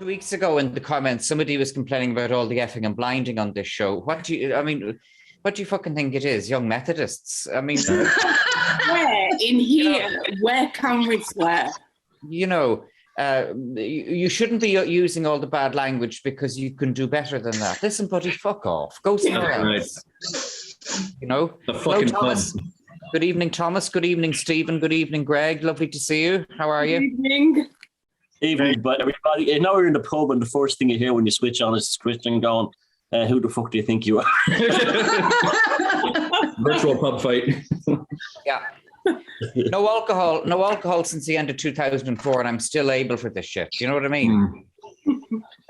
weeks ago in the comments, somebody was complaining about all the effing and blinding on this show. What do you fucking think it is? Young Methodists? I mean, where in here? Where can we swear? You know, you shouldn't be using all the bad language because you can do better than that. Listen, buddy, fuck off. Go somewhere else. You know. The fucking Thomas. Good evening, Thomas. Good evening, Stephen. Good evening, Greg. Lovely to see you. How are you? Good evening. Evening, but everybody. You know, you're in the pub, and the first thing you hear when you switch on is Christian going, "Who the fuck do you think you are?" Virtual pub fight. Yeah. No alcohol since the end of 2004, and I'm still able for this shit. Do you know what I mean?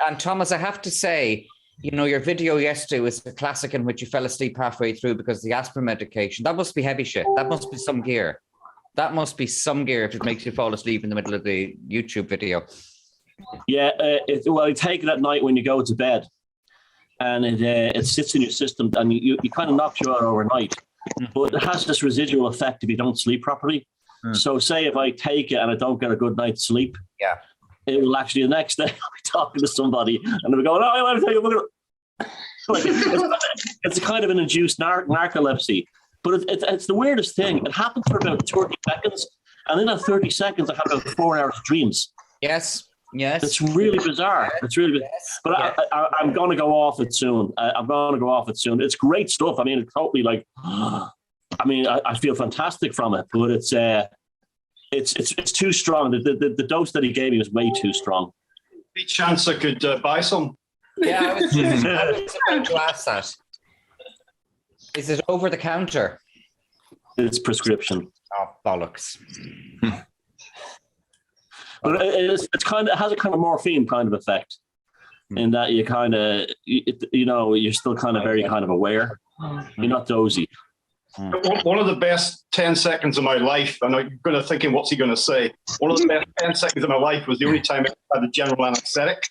And Thomas, I have to say, you know, your video yesterday was a classic in which you fell asleep halfway through because of the aspirin medication. That must be heavy shit. That must be some gear. That must be some gear if it makes you fall asleep in the middle of the YouTube video. Yeah, well, you take it at night when you go to bed, and it sits in your system, and you kind of knocks you out overnight. But it has this residual effect if you don't sleep properly. So say if I take it and I don't get a good night's sleep, it will actually the next day I'll be talking to somebody and they'll be going, "Oh, I want to tell you." Like, it's a kind of an induced narcolepsy. But it's the weirdest thing. It happens for about 30 seconds. And in that 30 seconds, I have about 4 hours of dreams. Yes. It's really bizarre. It's really bizarre. But I'm going to go off it soon. It's great stuff. I mean, it's totally like, I feel fantastic from it. But it's too strong. The dose that he gave me was way too strong. Any chance I could buy some? Yeah, I was about to ask that. Is it over the counter? It's prescription. Oh, bollocks. But it has a kind of morphine kind of effect in that you kind of, you're still kind of very kind of aware. You're not dozy. One of the best 10 seconds of my life, and I'm going to thinking, what's he going to say? One of the best 10 seconds of my life was the only time I had a general anesthetic.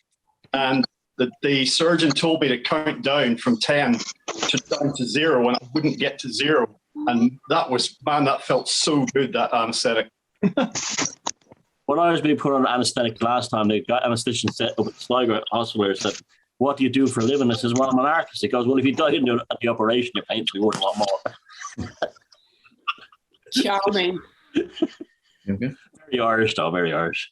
And the surgeon told me to count down from 10 down to 0, and I wouldn't get to 0. And that felt so good, that anesthetic. When I was being put on anesthetic last time, the anesthetician said up at Sligo Hospital, said, "What do you do for a living?" I says, "Well, I'm an artist." He goes, "Well, if you died at the operation, your paint's be worth a lot more." Charming. Very Irish, though, very Irish.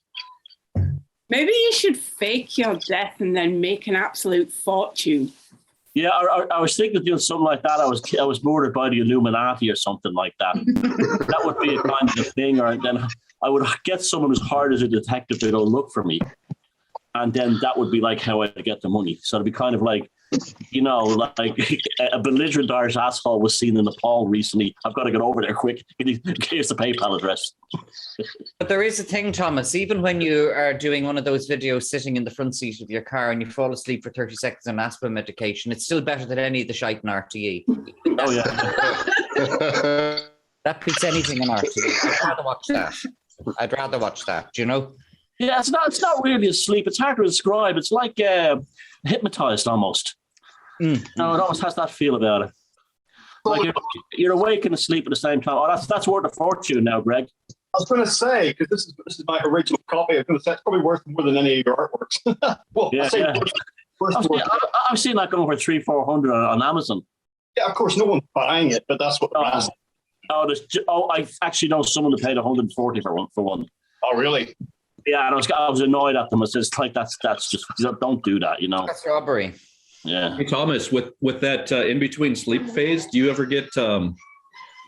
Maybe you should fake your death and then make an absolute fortune. Yeah, I was thinking of doing something like that. I was murdered by the Illuminati or something like that. That would be a kind of a thing, or then I would get someone who's hired as a detective to go look for me. And then that would be like how I get the money. So it'd be kind of like, like a belligerent Irish asshole was seen in Nepal recently. I've got to get over there quick. Here's the PayPal address. But there is a thing, Thomas, even when you are doing one of those videos sitting in the front seat of your car and you fall asleep for 30 seconds on aspirin medication, it's still better than any of the shite in RTE. Oh, yeah. That beats anything in RTE. I'd rather watch that, do you know? Yeah, it's not really a sleep. It's hard to describe. It's like hypnotized almost. It almost has that feel about it. Like you're awake and asleep at the same time. Oh, that's worth a fortune now, Greg. I was going to say, because this is my original copy, I was going to say it's probably worth more than any of your artworks. Well, yeah, I've seen that going for $300-400 on Amazon. Yeah, of course, no one's buying it, but that's what they're asking. I actually know someone who paid $140 for one. Oh, really? Yeah, and I was annoyed at them. I said, like, that's just, don't do that, That's robbery. Yeah. Hey, Thomas, with that in-between sleep phase, do you ever get,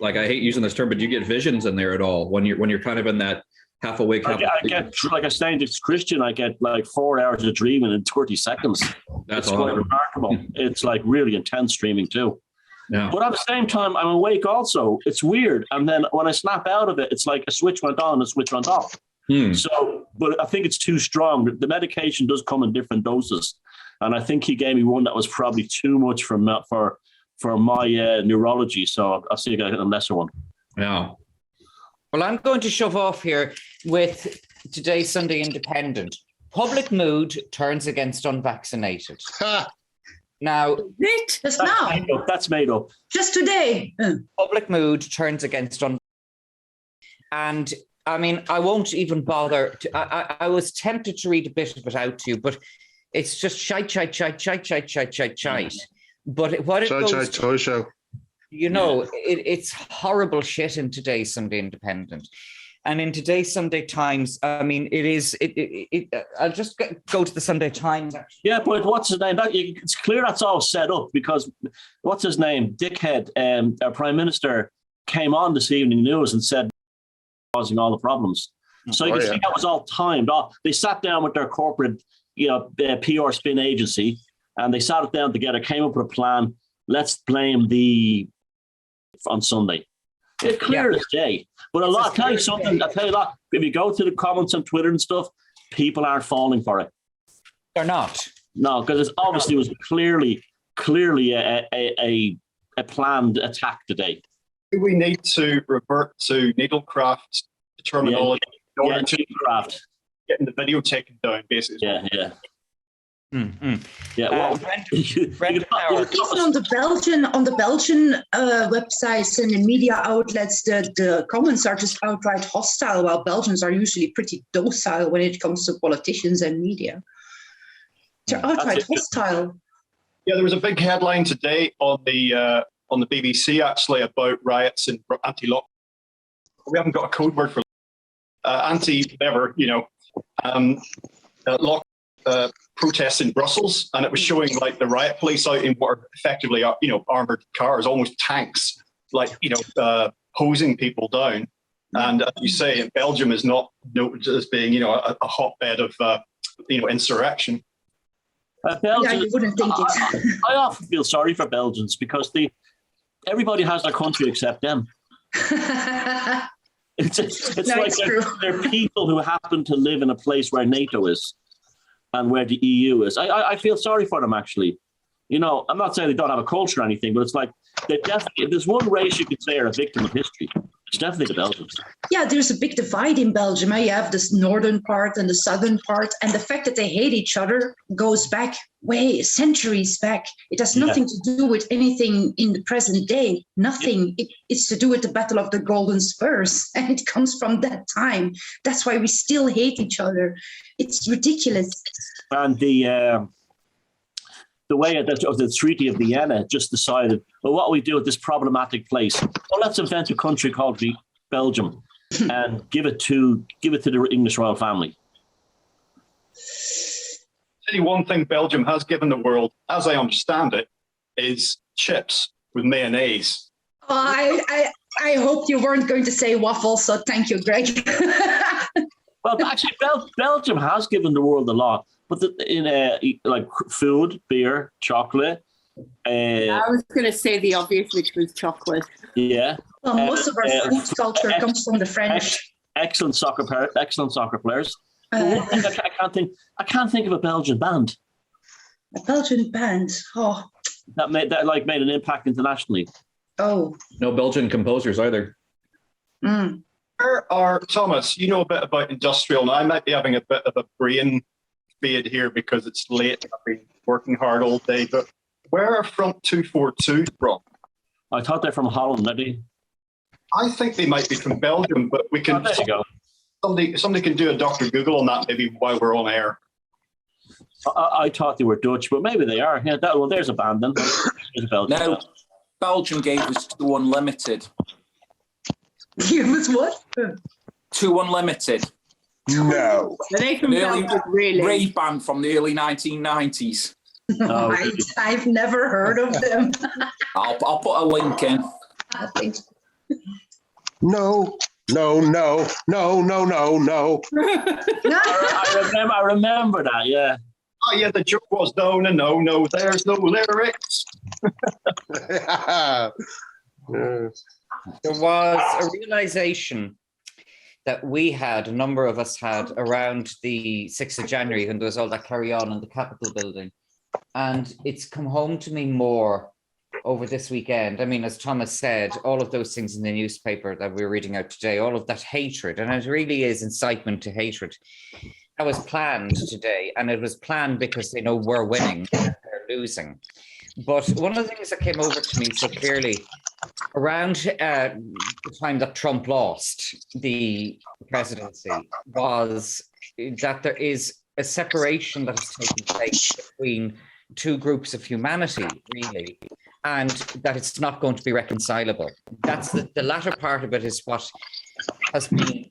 like, I hate using this term, but do you get visions in there at all when you're kind of in that half awake? I get, like I was saying to Christian, I get like 4 hours of dreaming in 30 seconds. That's quite remarkable. It's like really intense dreaming too. Yeah. But at the same time, I'm awake also. It's weird. And then when I snap out of it, it's like a switch went on and a switch went off. So, but I think it's too strong. The medication does come in different doses. And I think he gave me one that was probably too much for my neurology. So I'll see you guys a lesser one. Yeah. Well, I'm going to shove off here with today's Sunday Independent. Public mood turns against unvaccinated. Now, that's made up. Just today. Public mood turns against and I mean, I won't even bother. I was tempted to read a bit of it out to you, but it's just shite. But what it goes toy show. You know, it's horrible shit in today's Sunday Independent. And in today's Sunday Times, I mean, I'll just go to the Sunday Times, actually. Yeah, but what's his name? It's clear that's all set up because what's his name? Dickhead, our Prime Minister, came on this evening news and said causing all the problems. So you can see that was all timed. They sat down with their corporate, PR spin agency, and they sat it down together, came up with a plan. Let's blame on Sunday. It's clear as day. But I'll tell you something. I'll tell you that if you go to the comments on Twitter and stuff, people aren't falling for it. They're not. No, because it obviously was clearly a planned attack today. We need to revert to needlecraft terminology in order to getting the video taken down, basically. Yeah. Mm-hmm. Yeah, well, even on the Belgian websites and the media outlets, the comments are just outright hostile, while Belgians are usually pretty docile when it comes to politicians and media. They're outright hostile. Yeah, there was a big headline today on the BBC actually about riots and anti-lock. We haven't got a code word for anti-whatever, lock. Protests in Brussels, and it was showing like the riot police out in what are effectively, armored cars, almost tanks, hosing people down. And as you say, Belgium is not noted as being, a hotbed of, insurrection. Belgium, you wouldn't think it. I often feel sorry for Belgians because everybody has their country except them. It's like they're people who happen to live in a place where NATO is and where the EU is. I feel sorry for them, actually. I'm not saying they don't have a culture or anything, but it's like they definitely, if there's one race you could say are a victim of history, it's definitely the Belgians. Yeah, there's a big divide in Belgium. You have this northern part and the southern part, and the fact that they hate each other goes back centuries back. It has nothing to do with anything in the present day. Nothing. It's to do with the Battle of the Golden Spurs, and it comes from that time. That's why we still hate each other. It's ridiculous. And the way of the Treaty of Vienna just decided, well, what do we do with this problematic place? Well, let's invent a country called Belgium and give it to the English royal family. Tell you one thing Belgium has given the world, as I understand it, is chips with mayonnaise. Oh, I hoped you weren't going to say waffles, so thank you, Greg. Well, actually, Belgium has given the world a lot, but like food, beer, chocolate. I was going to say the obvious, which was chocolate. Yeah. Well, most of our food culture comes from the French. Excellent soccer players. I can't think of a Belgian band. A Belgian band. Oh. That made an impact internationally. Oh. No Belgian composers either. Mm. Where are, Thomas, you know a bit about industrial, and I might be having a bit of a brain fade here because it's late. I've been working hard all day, but where are Front 242 from? I thought they're from Holland, maybe. I think they might be from Belgium, but we can. Oh, there you go. Somebody can do a Dr. Google on that maybe while we're on air. I thought they were Dutch, but maybe they are. Yeah, there's a band then. There's a Belgian no, band. Belgium gave us 2 Unlimited. It was what? 2 Unlimited. No. Are they from Belgium, really? Rave band from the early 1990s. Oh, I've never heard of them. I'll put a link in. I think. No. I remember that, yeah. Oh, yeah, the joke was no, there's no lyrics. There was a realization that a number of us had around the 6th of January when there was all that carry on in the Capitol building. And it's come home to me more over this weekend. I mean, as Thomas said, all of those things in the newspaper that we were reading out today, all of that hatred, and it really is incitement to hatred. That was planned today, and it was planned because they know we're winning, they're losing. But one of the things that came over to me so clearly around the time that Trump lost the presidency was that there is a separation that has taken place between two groups of humanity, really, and that it's not going to be reconcilable. That's the latter part of it is what has been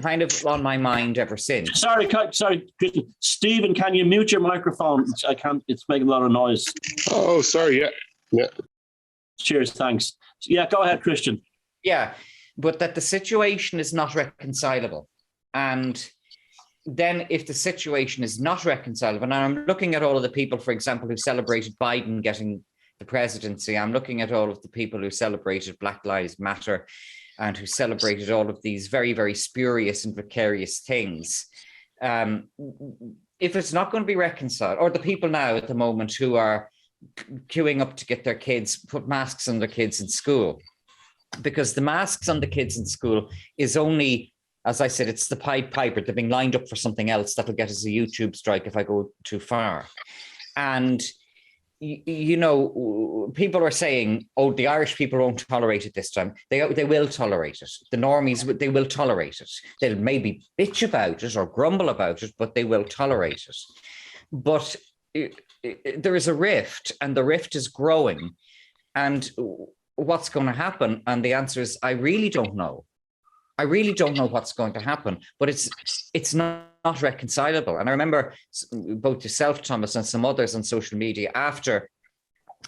kind of on my mind ever since. Sorry, Christian. Stephen, can you mute your microphone? I can't. It's making a lot of noise. Oh, sorry. Yeah. Cheers. Thanks. Yeah, go ahead, Christian. Yeah, but that the situation is not reconcilable. And then if the situation is not reconcilable, and I'm looking at all of the people, for example, who celebrated Biden getting the presidency, I'm looking at all of the people who celebrated Black Lives Matter and who celebrated all of these very, very spurious and vicarious things. If it's not going to be reconciled, or the people now at the moment who are queuing up to get their kids, put masks on their kids in school, because the masks on the kids in school is only, as I said, it's the Pied Piper. They're being lined up for something else that'll get us a YouTube strike if I go too far. And, you know, people are saying, oh, the Irish people won't tolerate it this time. They will tolerate it. The normies, they will tolerate it. They'll maybe bitch about it or grumble about it, but they will tolerate it. But there is a rift, and the rift is growing. And what's going to happen? And the answer is, I really don't know. I really don't know what's going to happen, but it's not reconcilable. And I remember both yourself, Thomas, and some others on social media after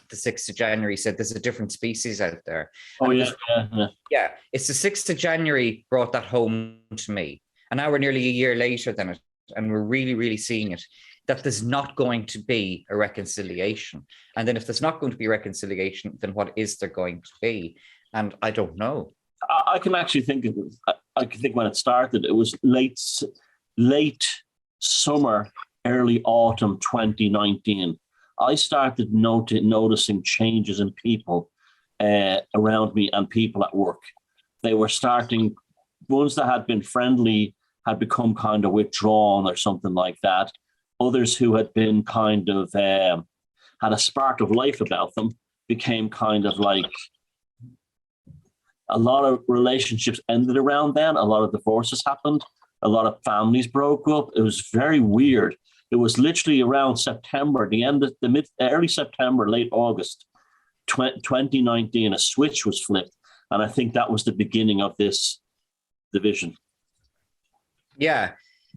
the 6th of January said there's a different species out there. Oh, and yeah. It's the 6th of January brought that home to me. And now we're nearly a year later than it, and we're really, really seeing it, that there's not going to be a reconciliation. And then if there's not going to be reconciliation, then what is there going to be? And I don't know. I can actually think of it. I can think when it started, it was late summer, early autumn 2019. I started noticing changes in people around me and people at work. They were starting, ones that had been friendly had become kind of withdrawn or something like that. Others who had been kind of had a spark of life about them became kind of like, a lot of relationships ended around then. A lot of divorces happened. A lot of families broke up. It was very weird. It was literally around September, early September, late August, 2019, a switch was flipped. And I think that was the beginning of this division. Yeah.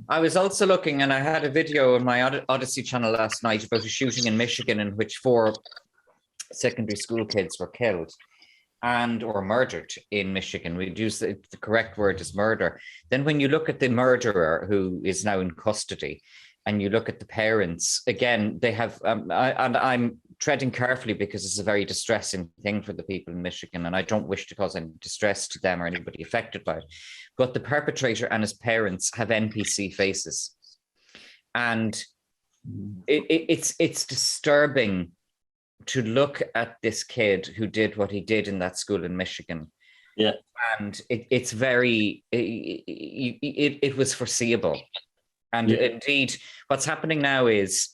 I was also looking, and I had a video on my Odyssey channel last night about a shooting in Michigan in which 4 secondary school kids were killed. Or murdered in Michigan. We'd use the correct word is murder. Then when you look at the murderer who is now in custody, and you look at the parents, again, they have, and I'm treading carefully because it's a very distressing thing for the people in Michigan, and I don't wish to cause any distress to them or anybody affected by it. But the perpetrator and his parents have NPC faces. And it's disturbing to look at this kid who did what he did in that school in Michigan. Yeah. And it's very, it was foreseeable. And indeed, what's happening now is,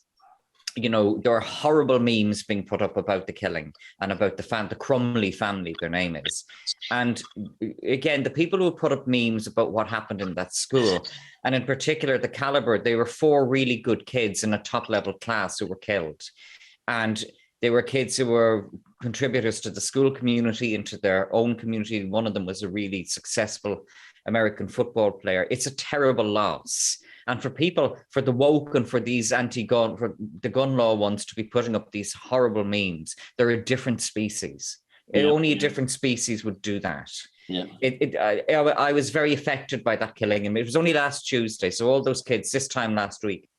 you know, there are horrible memes being put up about the killing and about the Crumley family, their name is. And again, the people who put up memes about what happened in that school, and in particular, the caliber, they were 4 really good kids in a top level class who were killed. And they were kids who were contributors to the school community and to their own community. One of them was a really successful American football player. It's a terrible loss. And for people, for the woke and for these anti-gun, for the gun law ones to be putting up these horrible memes, they're a different species. Only a different species would do that. Yeah. I was very affected by that killing. And it was only last Tuesday. So all those kids, this time last week,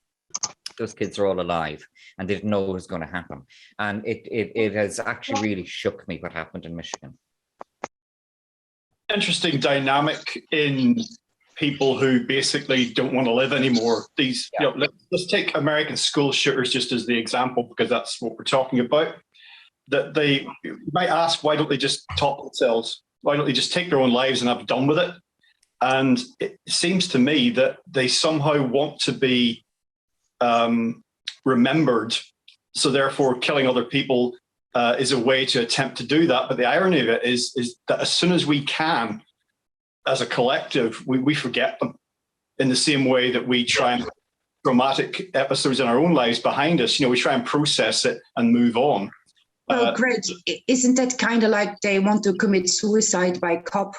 those kids are all alive and they didn't know what was going to happen. And it has actually really shook me what happened in Michigan. Interesting dynamic in people who basically don't want to live anymore. These, you know, let's take American school shooters just as the example, because that's what we're talking about. That they might ask, why don't they just top themselves? Why don't they just take their own lives and have done with it? And it seems to me that they somehow want to be remembered. So therefore, killing other people is a way to attempt to do that. But the irony of it is that as soon as we can, as a collective, we forget them in the same way that we try and traumatic episodes in our own lives behind us. We try and process it and move on. Well, great. Isn't that kind of like they want to commit suicide by cop?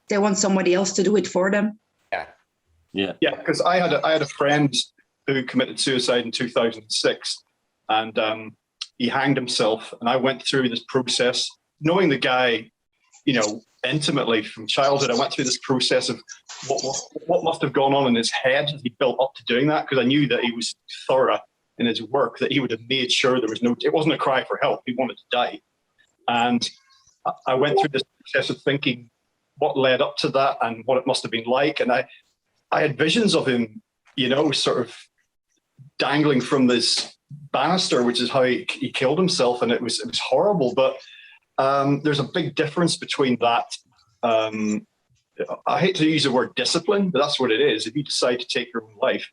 They want somebody else to do it for them. Yeah. Because I had a friend who committed suicide in 2006, and he hanged himself. And I went through this process, knowing the guy, intimately from childhood. I went through this process of what must have gone on in his head as he built up to doing that, because I knew that he was thorough in his work, that he would have made sure it wasn't a cry for help. He wanted to die. And I went through this process of thinking what led up to that and what it must have been like. And I had visions of him, sort of dangling from this banister, which is how he killed himself. And it was horrible. But there's a big difference between that. I hate to use the word discipline, but that's what it is. If you decide to take your own life,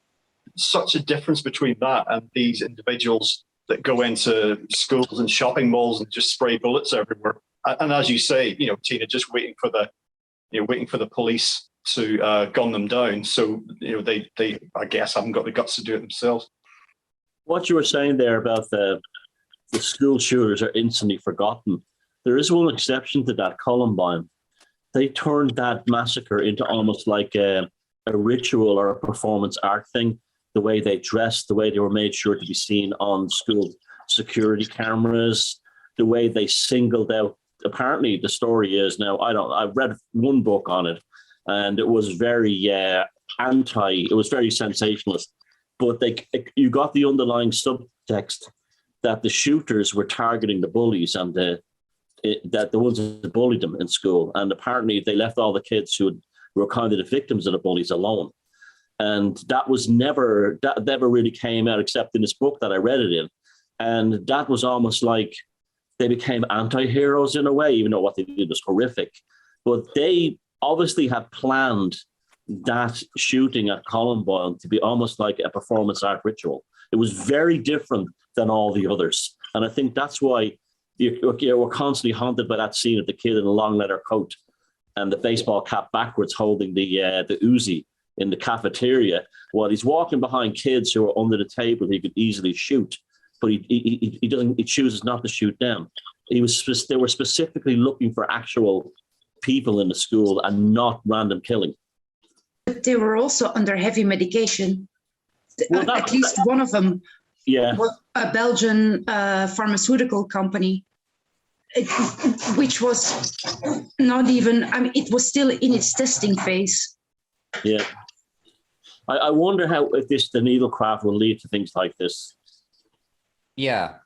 such a difference between that and these individuals that go into schools and shopping malls and just spray bullets everywhere. And as you say, Tina, just waiting for the police to gun them down. So they I guess haven't got the guts to do it themselves. What you were saying there about the school shooters are instantly forgotten. There is one exception to that, Columbine. They turned that massacre into almost like a ritual or a performance art thing. The way they dressed, the way they were made sure to be seen on school security cameras, the way they singled out. Apparently, the story is now, I've read one book on it, and it was very it was very sensationalist. But you got the underlying subtext that the shooters were targeting the bullies and that the ones that bullied them in school. And apparently, they left all the kids who were kind of the victims of the bullies alone. And that never really came out except in this book that I read it in. And that was almost like they became anti-heroes in a way, even though what they did was horrific. But they obviously had planned that shooting at Columbine to be almost like a performance art ritual. It was very different than all the others. And I think that's why we're constantly haunted by that scene of the kid in a long leather coat and the baseball cap backwards holding the Uzi in the cafeteria while he's walking behind kids who are under the table he could easily shoot, but he chooses not to shoot them. They were specifically looking for actual people in the school and not random killing. But they were also under heavy medication. Well, at least one of them was a Belgian pharmaceutical company, which was not even, it was still in its testing phase. Yeah. I wonder how if the needlecraft will lead to things like this. Yeah.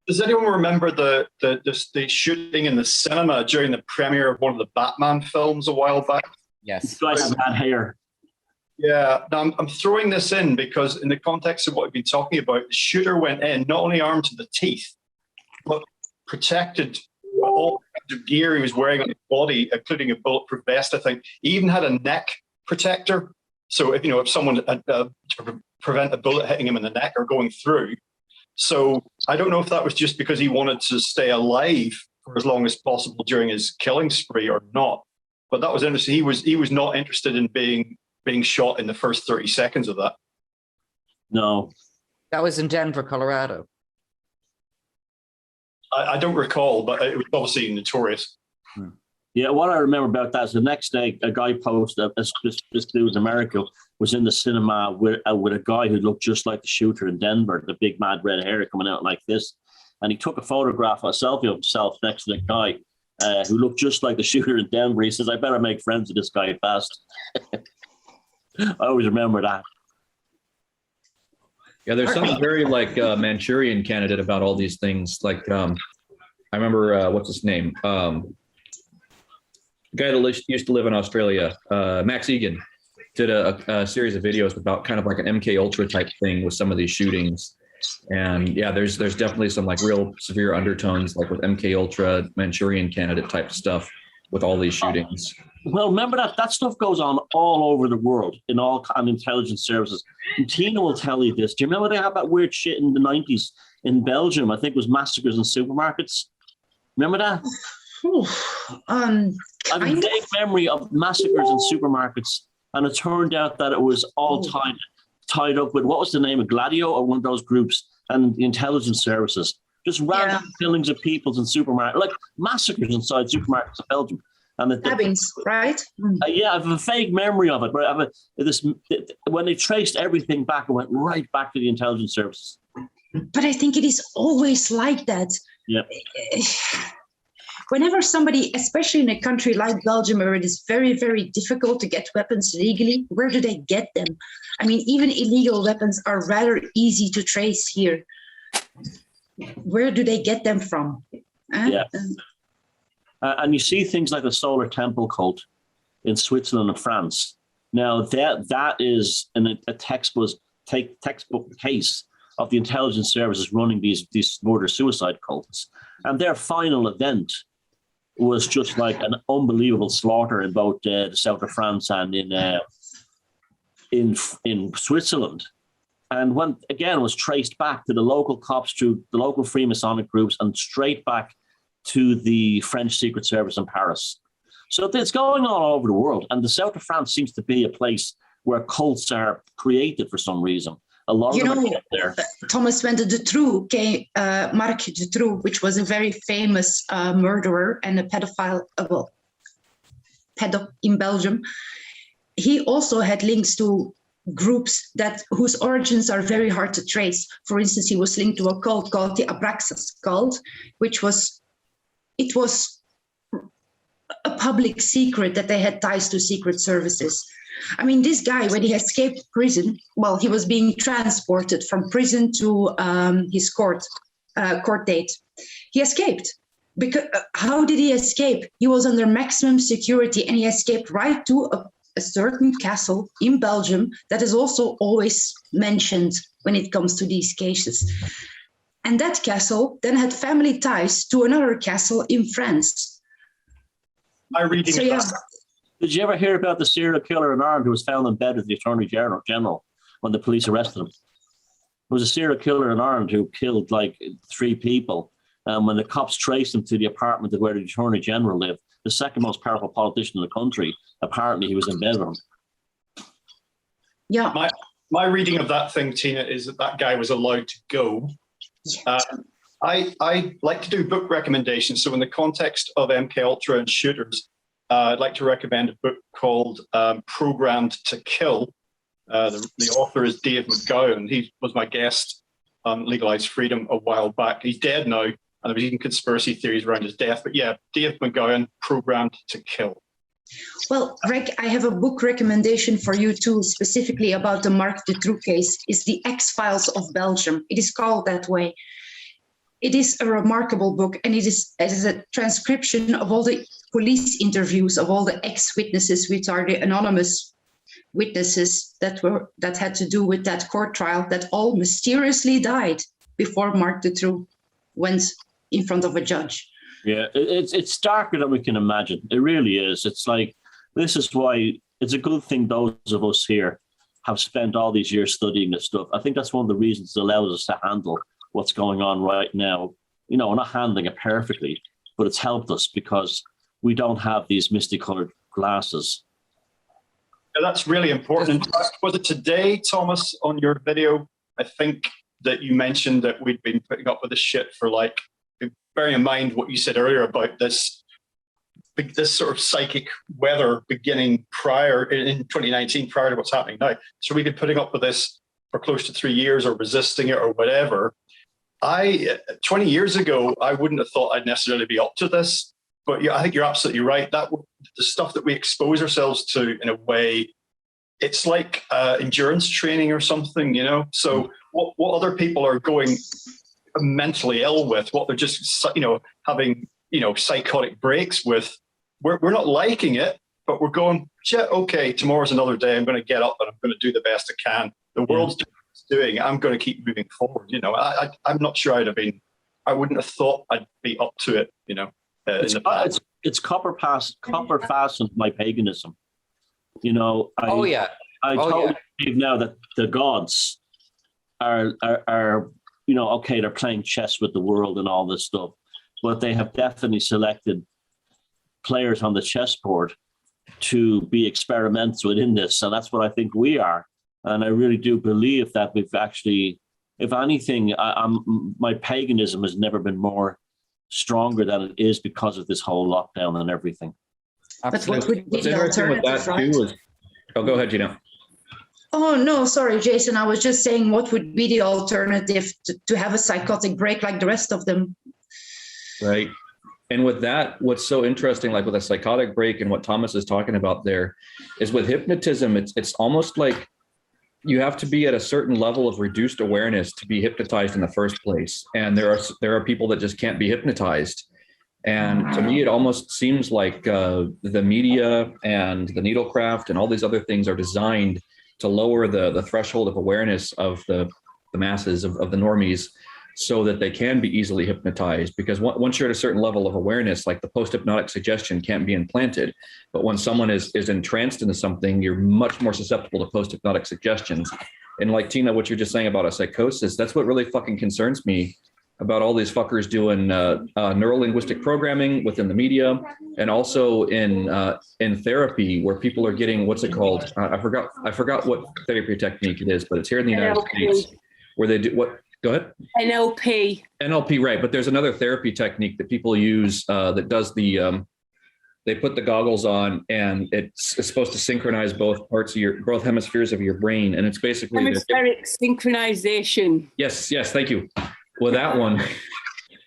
Does anyone remember the shooting in the cinema during the premiere of one of the Batman films a while back? Yes. Guys have bad hair. Yeah. Now I'm throwing this in because in the context of what we've been talking about, the shooter went in not only armed to the teeth, but protected by all kinds of gear he was wearing on his body, including a bulletproof vest, I think. He even had a neck protector. So if someone to prevent a bullet hitting him in the neck or going through. So I don't know if that was just because he wanted to stay alive for as long as possible during his killing spree or not. But that was interesting. He was not interested in being shot in the first 30 seconds of that. No. That was in Denver, Colorado. I don't recall, but it was obviously notorious. Yeah, what I remember about that is the next day, a guy posted, this dude in America was in the cinema with a guy who looked just like the shooter in Denver, the big mad red hair coming out like this. And he took a selfie of himself next to the guy who looked just like the shooter in Denver. He says, I better make friends with this guy fast. I always remember that. Yeah, there's something very like Manchurian Candidate about all these things. Like, I remember, what's his name? The guy that used to live in Australia, Max Egan, did a series of videos about kind of like an MK Ultra type thing with some of these shootings. And yeah, there's definitely some like real severe undertones, like with MK Ultra, Manchurian Candidate type stuff with all these shootings. Well, remember that stuff goes on all over the world in all kind of intelligence services. And Tina will tell you this. Do you remember they had that weird shit in the 90s in Belgium. I think it was massacres in supermarkets. Remember that? I have a vague memory of massacres in supermarkets, and it turned out that it was all tied up with, what was the name of Gladio or one of those groups, and the intelligence services. Just random killings of people in supermarkets, like massacres inside supermarkets in Belgium. And Stabbings, right? Yeah, I have a vague memory of it. But when they traced everything back, it went right back to the intelligence services. But I think it is always like that. Yeah. Whenever somebody, especially in a country like Belgium, where it is very, very difficult to get weapons legally, where do they get them? I mean, even illegal weapons are rather easy to trace here. Where do they get them from? Yeah. And you see things like the Solar Temple cult in Switzerland and France. Now, that is a textbook case of the intelligence services running these murder-suicide cults. And their final event was just like an unbelievable slaughter in both the south of France and in Switzerland. And when, again, it was traced back to the local cops, through the local Freemasonic groups, and straight back to the French Secret Service in Paris. So it's going on all over the world. And the south of France seems to be a place where cults are created for some reason. A lot of them are there. Thomas went to Dutroux, Marc Dutroux, which was a very famous murderer and a pedophile, pedo in Belgium. He also had links to groups whose origins are very hard to trace. For instance, he was linked to a cult called the Abraxas cult, which was a public secret that they had ties to secret services. I mean, this guy, when he escaped prison, well, he was being transported from prison to his court date. He escaped. Because how did he escape? He was under maximum security, and he escaped right to a certain castle in Belgium that is also always mentioned when it comes to these cases. And that castle then had family ties to another castle in France. Did you ever hear about the serial killer in Ireland who was found in bed with the Attorney General when the police arrested him? There was a serial killer in Ireland who killed like 3 people. And when the cops traced him to the apartment of where the Attorney General lived, the second most powerful politician in the country, apparently he was in bed with him. Yeah. My reading of that thing, Tina, is that guy was allowed to go. Yes. I like to do book recommendations. So in the context of MK Ultra and shooters, I'd like to recommend a book called Programmed to Kill. The author is Dave McGowan. He was my guest on Legalized Freedom a while back. He's dead now, and there was even conspiracy theories around his death. But yeah, Dave McGowan, Programmed to Kill. Well, Greg, I have a book recommendation for you too, specifically about the Marc Dutroux case. It's the X-Files of Belgium. It is called that way. It is a remarkable book, and it is a transcription of all the police interviews of all the ex-witnesses, which are the anonymous witnesses that had to do with that court trial that all mysteriously died before Marc Dutroux went in front of a judge. Yeah, it's darker than we can imagine. It really is. It's like, this is why it's a good thing those of us here have spent all these years studying this stuff. I think that's one of the reasons it allows us to handle what's going on right now. You know, we're not handling it perfectly, but it's helped us because we don't have these misty colored glasses. Yeah, that's really important. In fact, was it today, Thomas, on your video, I think that you mentioned that we'd been putting up with this shit for like, bearing in mind what you said earlier about this sort of psychic weather beginning prior in 2019, prior to what's happening now. So we've been putting up with this for close to 3 years, or resisting it, or whatever. 20 years ago, I wouldn't have thought I'd necessarily be up to this, but yeah, I think you're absolutely right. That the stuff that we expose ourselves to, in a way, it's like endurance training or something, you know. So what other people are going mentally ill with, what they're just, you know, having, you know, psychotic breaks with, we're not liking it, but we're going, yeah, okay, tomorrow's another day. I'm going to get up and I'm going to do the best I can. The world's doing what it's doing. I'm going to keep moving forward. You know, I'm not sure I wouldn't have thought I'd be up to it, you know. It's copper fastened my paganism. You know, I totally believe now that the gods are okay, they're playing chess with the world and all this stuff, but they have definitely selected players on the chessboard to be experiments within this. And that's what I think we are. And I really do believe that we've actually, if anything, my paganism has never been more stronger than it is because of this whole lockdown and everything. But what would be What's the interesting with that alternative, too right? is, oh, go ahead, Gina. Oh, no, sorry, Jason. I was just saying, what would be the alternative to have a psychotic break like the rest of them? Right. And with that, what's so interesting, like with a psychotic break and what Thomas is talking about there, is with hypnotism, it's almost like you have to be at a certain level of reduced awareness to be hypnotized in the first place. And there are people that just can't be hypnotized. And to me, it almost seems like the media and the needlecraft and all these other things are designed to lower the threshold of awareness of the masses, of the normies, so that they can be easily hypnotized. Because once you're at a certain level of awareness, like the post-hypnotic suggestion can't be implanted. But when someone is entranced into something, you're much more susceptible to post-hypnotic suggestions. And like Tina, what you're just saying about a psychosis, that's what really fucking concerns me about all these fuckers doing neuro-linguistic programming within the media, and also in therapy, where people are getting, what's it called? I forgot what therapy technique it is, but it's here in the United States where they do what? Go ahead. NLP, right? But there's another therapy technique that people use that does the. They put the goggles on, and it's supposed to synchronize both hemispheres of your brain, and it's basically hemispheric synchronization. Yes, thank you. With that one,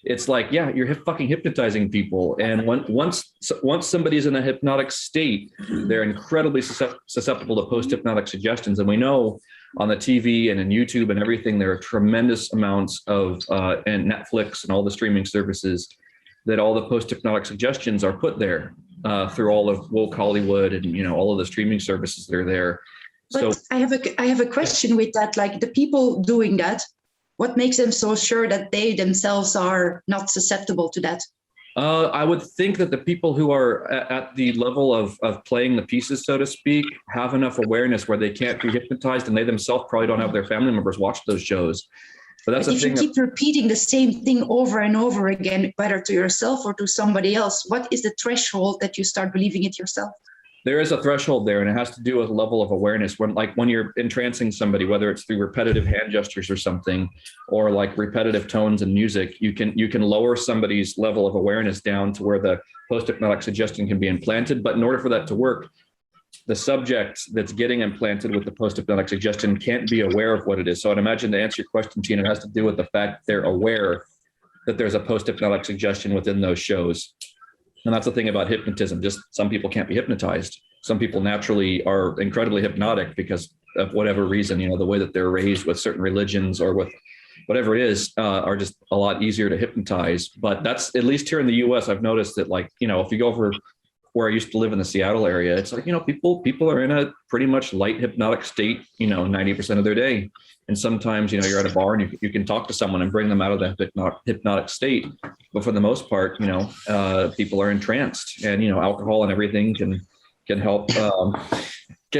it's like, yeah, you're fucking hypnotizing people. And once somebody's in a hypnotic state, they're incredibly susceptible to post-hypnotic suggestions. And we know on the TV and in YouTube and everything, there are tremendous amounts of, and Netflix and all the streaming services, that all the post-hypnotic suggestions are put there through all of woke Hollywood and, all of the streaming services that are there. But So I have a question with that. Like, the people doing that, what makes them so sure that they themselves are not susceptible to that? I would think that the people who are at the level of playing the pieces, so to speak, have enough awareness where they can't be hypnotized, and they themselves probably don't have their family members watch those shows. But that's the if thing. You keep repeating the same thing over and over again, whether to yourself or to somebody else, what is the threshold that you start believing it yourself? There is a threshold there, and it has to do with a level of awareness. When you're entrancing somebody, whether it's through repetitive hand gestures or something, or like repetitive tones and music, you can lower somebody's level of awareness down to where the post-hypnotic suggestion can be implanted. But in order for that to work, the subject that's getting implanted with the post-hypnotic suggestion can't be aware of what it is. So I'd imagine, to answer your question, Tina, it has to do with the fact they're aware that there's a post-hypnotic suggestion within those shows. And that's the thing about hypnotism. Just some people can't be hypnotized. Some people naturally are incredibly hypnotic because of whatever reason, the way that they're raised with certain religions or with whatever it is, are just a lot easier to hypnotize. But that's, at least here in the US, I've noticed that, like, if you go over where I used to live in the Seattle area, it's like, people are in a pretty much light hypnotic state, 90% of their day. And sometimes, you're at a bar and you can talk to someone and bring them out of the hypnotic state. But for the most part, people are entranced, and, alcohol and everything can help in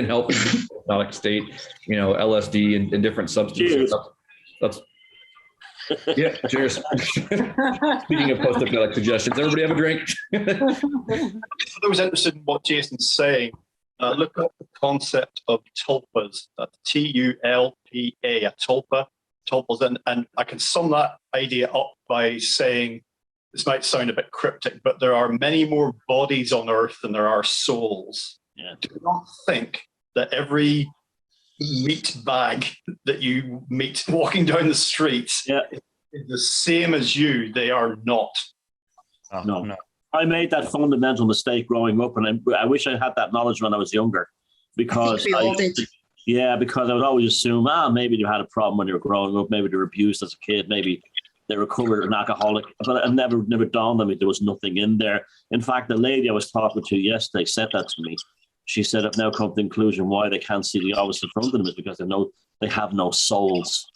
the hypnotic state, LSD and different substances. That's yeah, cheers. Speaking of post-hypnotic suggestions, everybody have a drink. I was interested in what Jason's saying. Look up the concept of tulpas, T-U-L-P-A, a tulpa, tulpas. And I can sum that idea up by saying, this might sound a bit cryptic, but there are many more bodies on earth than there are souls. Yeah. Do not think that every meat bag that you meet walking down the streets is the same as you. They are not. No. I made that fundamental mistake growing up, and I wish I had that knowledge when I was younger, because because I would always assume, maybe you had a problem when you were growing up, maybe they were abused as a kid, maybe they were covered an alcoholic, but it never dawned on me there was nothing in there. In fact, the lady I was talking to yesterday said that to me. She said, I've now come to the conclusion why they can't see the obvious in front of them is because they know they have no souls.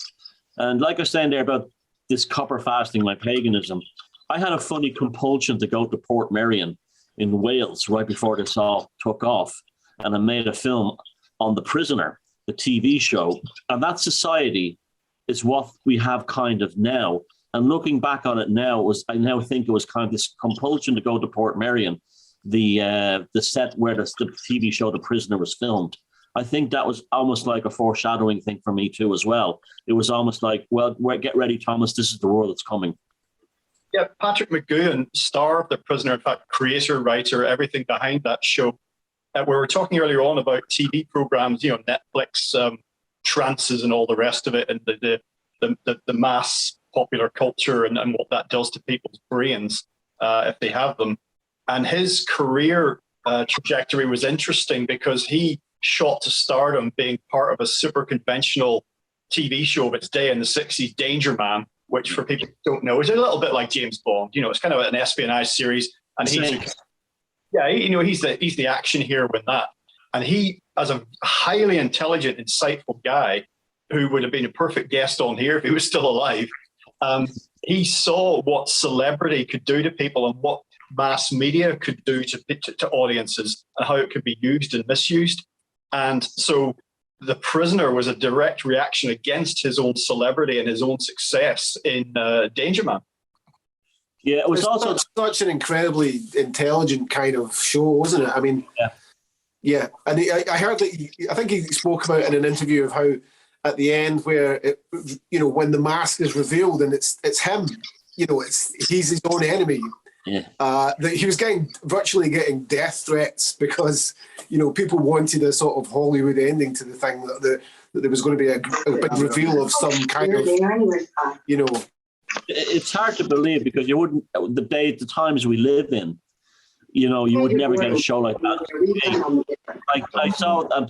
And like I was saying there about this copper fasting, my paganism, I had a funny compulsion to go to Port Merion in Wales right before this all took off. And I made a film on The Prisoner, the TV show. And that society is what we have kind of now. And looking back on it now, I now think it was kind of this compulsion to go to Port Merion, the set where the TV show The Prisoner was filmed. I think that was almost like a foreshadowing thing for me too as well. It was almost like, well, get ready, Thomas, this is the world that's coming. Yeah, Patrick McGoohan, star of The Prisoner, in fact, creator, writer, everything behind that show. We were talking earlier on about TV programs, Netflix, trances and all the rest of it, and the mass popular culture and what that does to people's brains if they have them. And his career trajectory was interesting because he shot to stardom being part of a super conventional TV show of its day in the 60s, Danger Man, which for people who don't know is a little bit like James Bond. It's kind of an espionage series, and he's the action hero in that. And he, as a highly intelligent, insightful guy who would have been a perfect guest on here if he was still alive, he saw what celebrity could do to people and what mass media could do to audiences and how it could be used and misused. And so The Prisoner was a direct reaction against his own celebrity and his own success in Danger Man. Yeah, it was also such an incredibly intelligent kind of show, wasn't it? I mean, yeah. And I heard that I think he spoke about in an interview of how at the end where when the mask is revealed and it's him, he's his own enemy. Yeah. That he was virtually getting death threats because people wanted a sort of Hollywood ending to the thing, that there was going to be a big reveal of some kind of It's hard to believe because you wouldn't, the times we live in, you would never get a show like that. I saw a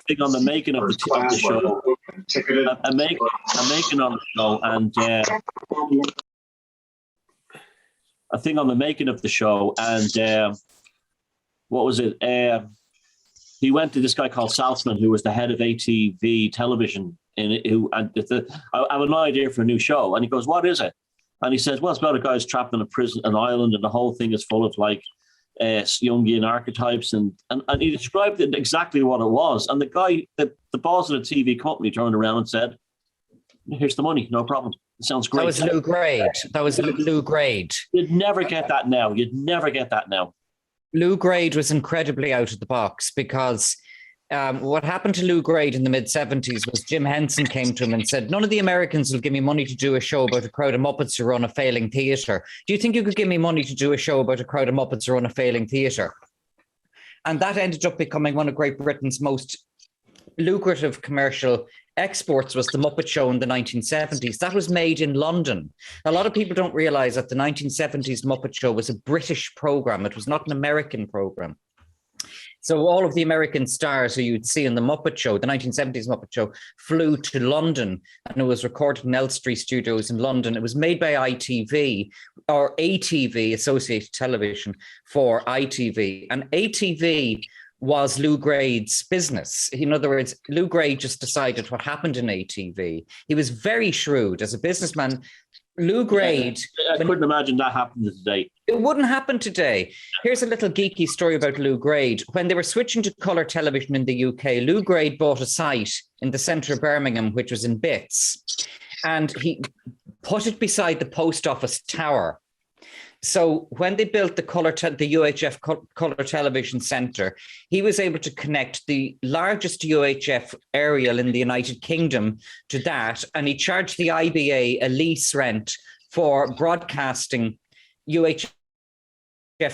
thing on the making of the show, a making on the show, and a thing on the making of the show, and what was it? He went to this guy called Saltzman, who was the head of ATV television, I have an idea for a new show, and he goes, "What is it?" And he says, "Well, it's about a guy who's trapped in a prison, an island, and the whole thing is full of Jungian archetypes," and he described it exactly what it was. And the guy, the boss of the TV company, turned around and said, "Here's the money, no problem. It sounds great." That was Lou Grade. You'd never get that now. Lou Grade was incredibly out of the box because what happened to Lou Grade in the mid-70s was Jim Henson came to him and said, "None of the Americans will give me money to do a show about a crowd of Muppets who run a failing theatre. Do you think you could give me money to do a show about a crowd of Muppets who run a failing theatre?" And that ended up becoming one of Great Britain's most lucrative commercial exports, was the Muppet Show in the 1970s. That was made in London. A lot of people don't realize that the 1970s Muppet Show was a British program. It was not an American program. So all of the American stars who you'd see in the Muppet Show, the 1970s Muppet Show, flew to London, and it was recorded in Elstree Studios in London. It was made by ITV, or ATV, Associated Television, for ITV. And ATV was Lou Grade's business. In other words, Lou Grade just decided what happened in ATV. He was very shrewd as a businessman. Lou Grade... I couldn't imagine that happening today. It wouldn't happen today. Here's a little geeky story about Lou Grade. When they were switching to colour television in the UK, Lou Grade bought a site in the centre of Birmingham, which was in bits, and he put it beside the post office tower. So when they built the UHF colour television centre, he was able to connect the largest UHF aerial in the United Kingdom to that, and he charged the IBA a lease rent for broadcasting UHF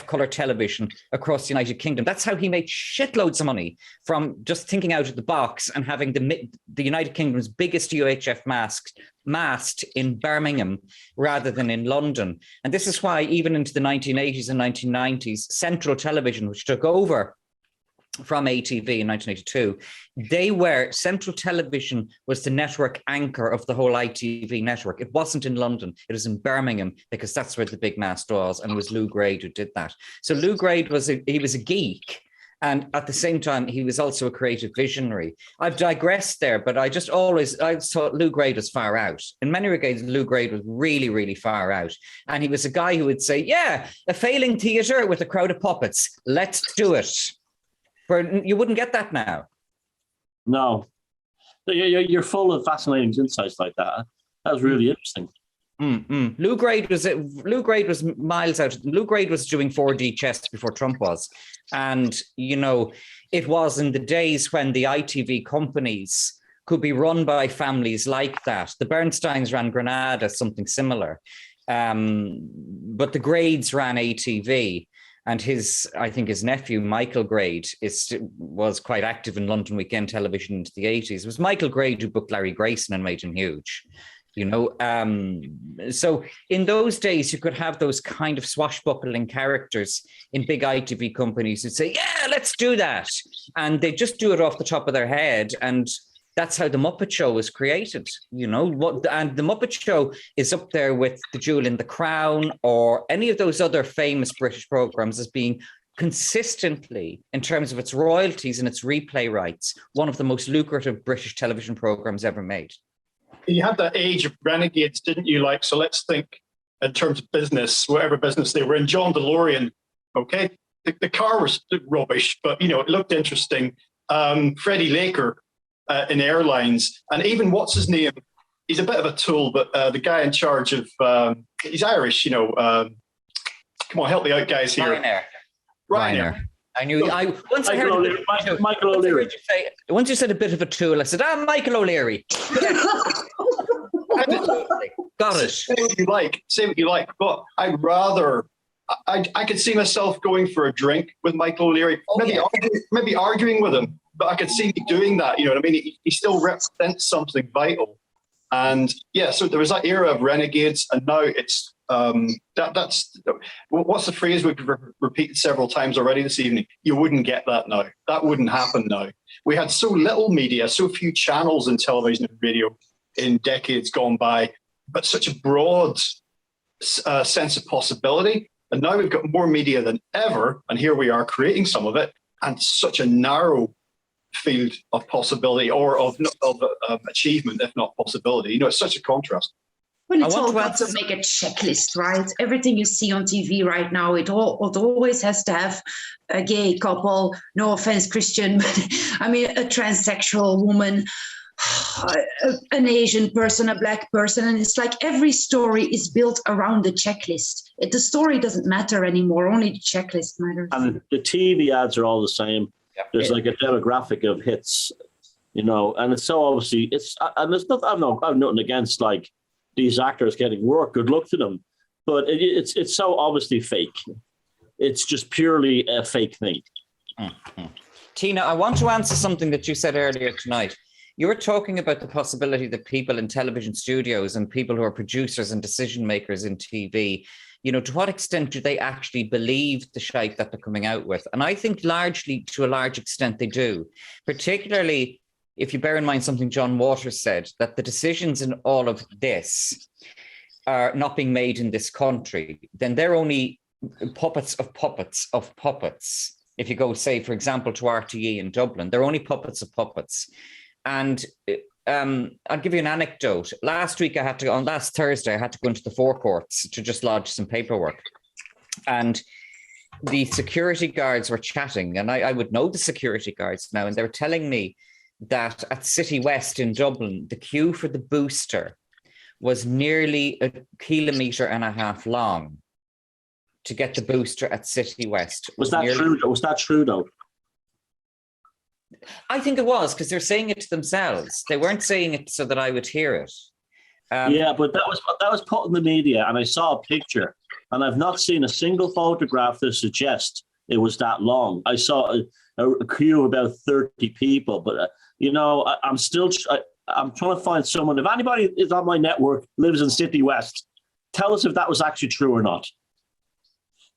colour television across the United Kingdom. That's how he made shitloads of money from just thinking out of the box and having the United Kingdom's biggest UHF mast in Birmingham rather than in London. And this is why even into the 1980s and 1990s, Central Television, which took over from ATV in 1982, Central Television was the network anchor of the whole ITV network. It wasn't in London, it was in Birmingham, because that's where the big mast was, and it was Lou Grade who did that. So Lou Grade was a geek, and at the same time, he was also a creative visionary. I've digressed there, but I thought Lou Grade was far out. In many regards, Lou Grade was really, really far out. And he was a guy who would say, "Yeah, a failing theatre with a crowd of puppets, let's do it." You wouldn't get that now. No. You're full of fascinating insights like that. That was really interesting. Lou Grade was miles out. Lou Grade was doing 4D chess before Trump was, and it was in the days when the ITV companies could be run by families like that. The Bernsteins ran Granada, something similar, but the Grades ran ATV. And I think his nephew, Michael Grade, was quite active in London weekend television into the 80s. It was Michael Grade who booked Larry Grayson and made him huge, So in those days, you could have those kind of swashbuckling characters in big ITV companies who'd say, yeah, let's do that. And they just do it off the top of their head. And that's how the Muppet Show was created, and the Muppet Show is up there with The Jewel in the Crown or any of those other famous British programs as being consistently, in terms of its royalties and its replay rights, one of the most lucrative British television programs ever made. You had that age of renegades, didn't you? So let's think in terms of business, whatever business they were in. John DeLorean, okay? The car was rubbish, but, it looked interesting. Freddie Laker, in airlines, and even what's his name? He's a bit of a tool, but the guy in charge of he's Irish. Come on, help me out, guys here. Ryanair. I knew. Michael O'Leary. Once you said a bit of a tool, I said, Michael O'Leary. Got it. Say what you like. But I'd rather. I could see myself going for a drink with Michael O'Leary, maybe arguing with him. But I could see me doing that. You know what I mean? He still represents something vital. And so there was that era of renegades, and now it's that's what's the phrase we've repeated several times already this evening? You wouldn't get that now. That wouldn't happen now. We had so little media, so few channels in television and radio in decades gone by, but such a broad sense of possibility. And now we've got more media than ever, and here we are creating some of it, and such a narrow field of possibility or of achievement, if not possibility. It's such a contrast. Well, it's all got to make a checklist, right? Everything you see on TV right now, it always has to have a gay couple, no offense, Christian, but I mean, a transsexual woman, an Asian person, a black person. And it's like every story is built around the checklist. The story doesn't matter anymore, only the checklist matters. And the TV ads are all the same. There's like a demographic of hits, and it's so obviously and there's nothing. I've nothing against these actors getting work. Good luck to them, but it's so obviously fake. It's just purely a fake thing. Mm-hmm. Tina, I want to answer something that you said earlier tonight. You were talking about the possibility that people in television studios and people who are producers and decision makers in TV, to what extent do they actually believe the shite that they're coming out with? And I think to a large extent, they do, particularly if you bear in mind something John Waters said, that the decisions in all of this are not being made in this country, then they're only puppets of puppets of puppets. If you go, say, for example, to RTE in Dublin, they're only puppets of puppets. And I'll give you an anecdote. Last Thursday, I had to go into the forecourts to just lodge some paperwork. And the security guards were chatting, and I would know the security guards now, and they were telling me that at City West in Dublin, the queue for the booster was nearly 1.5 kilometers long to get the booster at City West. Was that true? Was that true, though? I think it was, because they're saying it to themselves. They weren't saying it so that I would hear it. But that was put in the media, and I saw a picture, and I've not seen a single photograph to suggest it was that long. I saw a queue of about 30 people, but I'm trying to find someone. If anybody is on my network, lives in City West, tell us if that was actually true or not.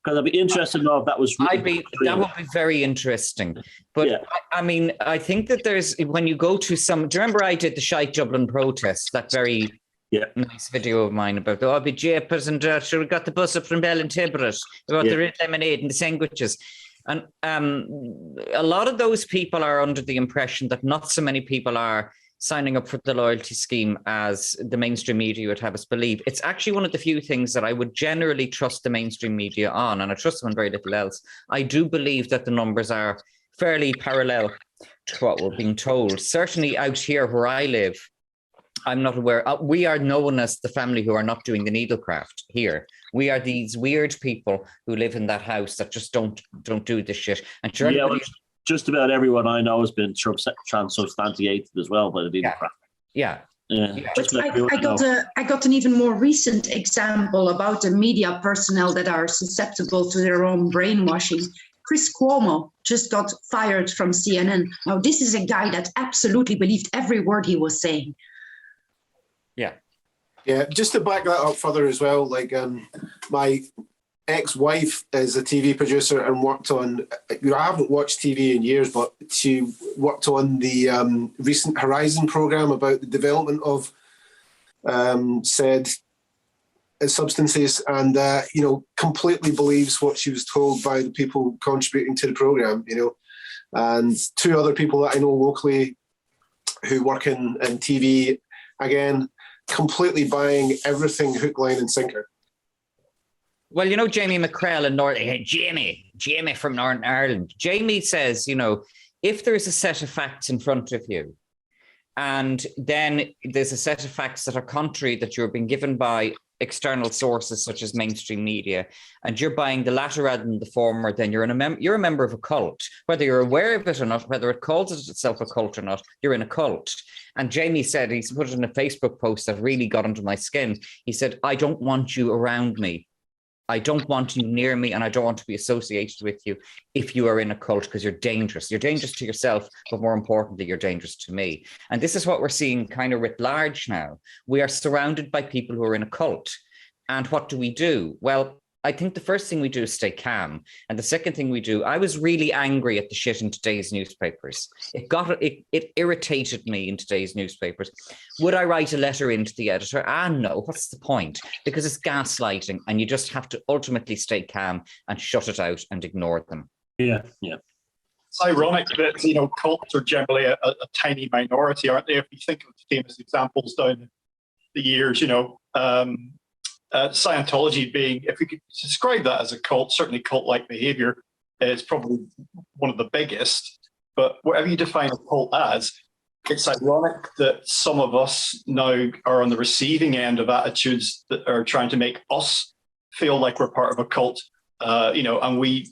Because I'd be interested to know if that was really that would be very interesting. But yeah. I think that when you go to do you remember I did the Shite Dublin protest, that very nice video of mine about the OBJPers and we got the bus up from Ballintiburit, about the red lemonade and the sandwiches. And a lot of those people are under the impression that not so many people are signing up for the loyalty scheme as the mainstream media would have us believe. It's actually one of the few things that I would generally trust the mainstream media on, and I trust them on very little else. I do believe that the numbers are fairly parallel to what we're being told. Certainly out here where I live, I'm not aware. We are known as the family who are not doing the needlecraft here. We are these weird people who live in that house that just don't do this shit. And sure, yeah, well, just about everyone I know has been transubstantiated as well by the needlecraft. Yeah. I got an even more recent example about the media personnel that are susceptible to their own brainwashing. Chris Cuomo just got fired from CNN. Now, this is a guy that absolutely believed every word he was saying. Yeah. Yeah, just to back that up further as well, like my ex-wife is a TV producer and worked on, I haven't watched TV in years, but she worked on the recent Horizon program about the development of said substances, and completely believes what she was told by the people contributing to the program, and two other people that I know locally who work in TV, again, completely buying everything hook, line and sinker. Well, Jamie McCrell in Jamie from Northern Ireland. Jamie says, if there's a set of facts in front of you, and then there's a set of facts that are contrary that you're being given by external sources such as mainstream media, and you're buying the latter rather than the former, then you're a member of a cult. Whether you're aware of it or not, whether it calls itself a cult or not, you're in a cult. And Jamie said, he's put it in a Facebook post that really got under my skin. He said, I don't want you around me. I don't want you near me, and I don't want to be associated with you if you are in a cult, because you're dangerous. You're dangerous to yourself, but more importantly, you're dangerous to me. And this is what we're seeing kind of writ large now. We are surrounded by people who are in a cult. And what do? Well, I think the first thing we do is stay calm. And the second thing we do, I was really angry at the shit in today's newspapers. It irritated me in today's newspapers. Would I write a letter into the editor? No, what's the point? Because it's gaslighting, and you just have to ultimately stay calm and shut it out and ignore them. Yeah. It's ironic that, cults are generally a tiny minority, aren't they? If you think of famous examples down the years, Scientology being, if we could describe that as a cult, certainly cult-like behavior is probably one of the biggest. But whatever you define a cult as, it's ironic that some of us now are on the receiving end of attitudes that are trying to make us feel like we're part of a cult, and we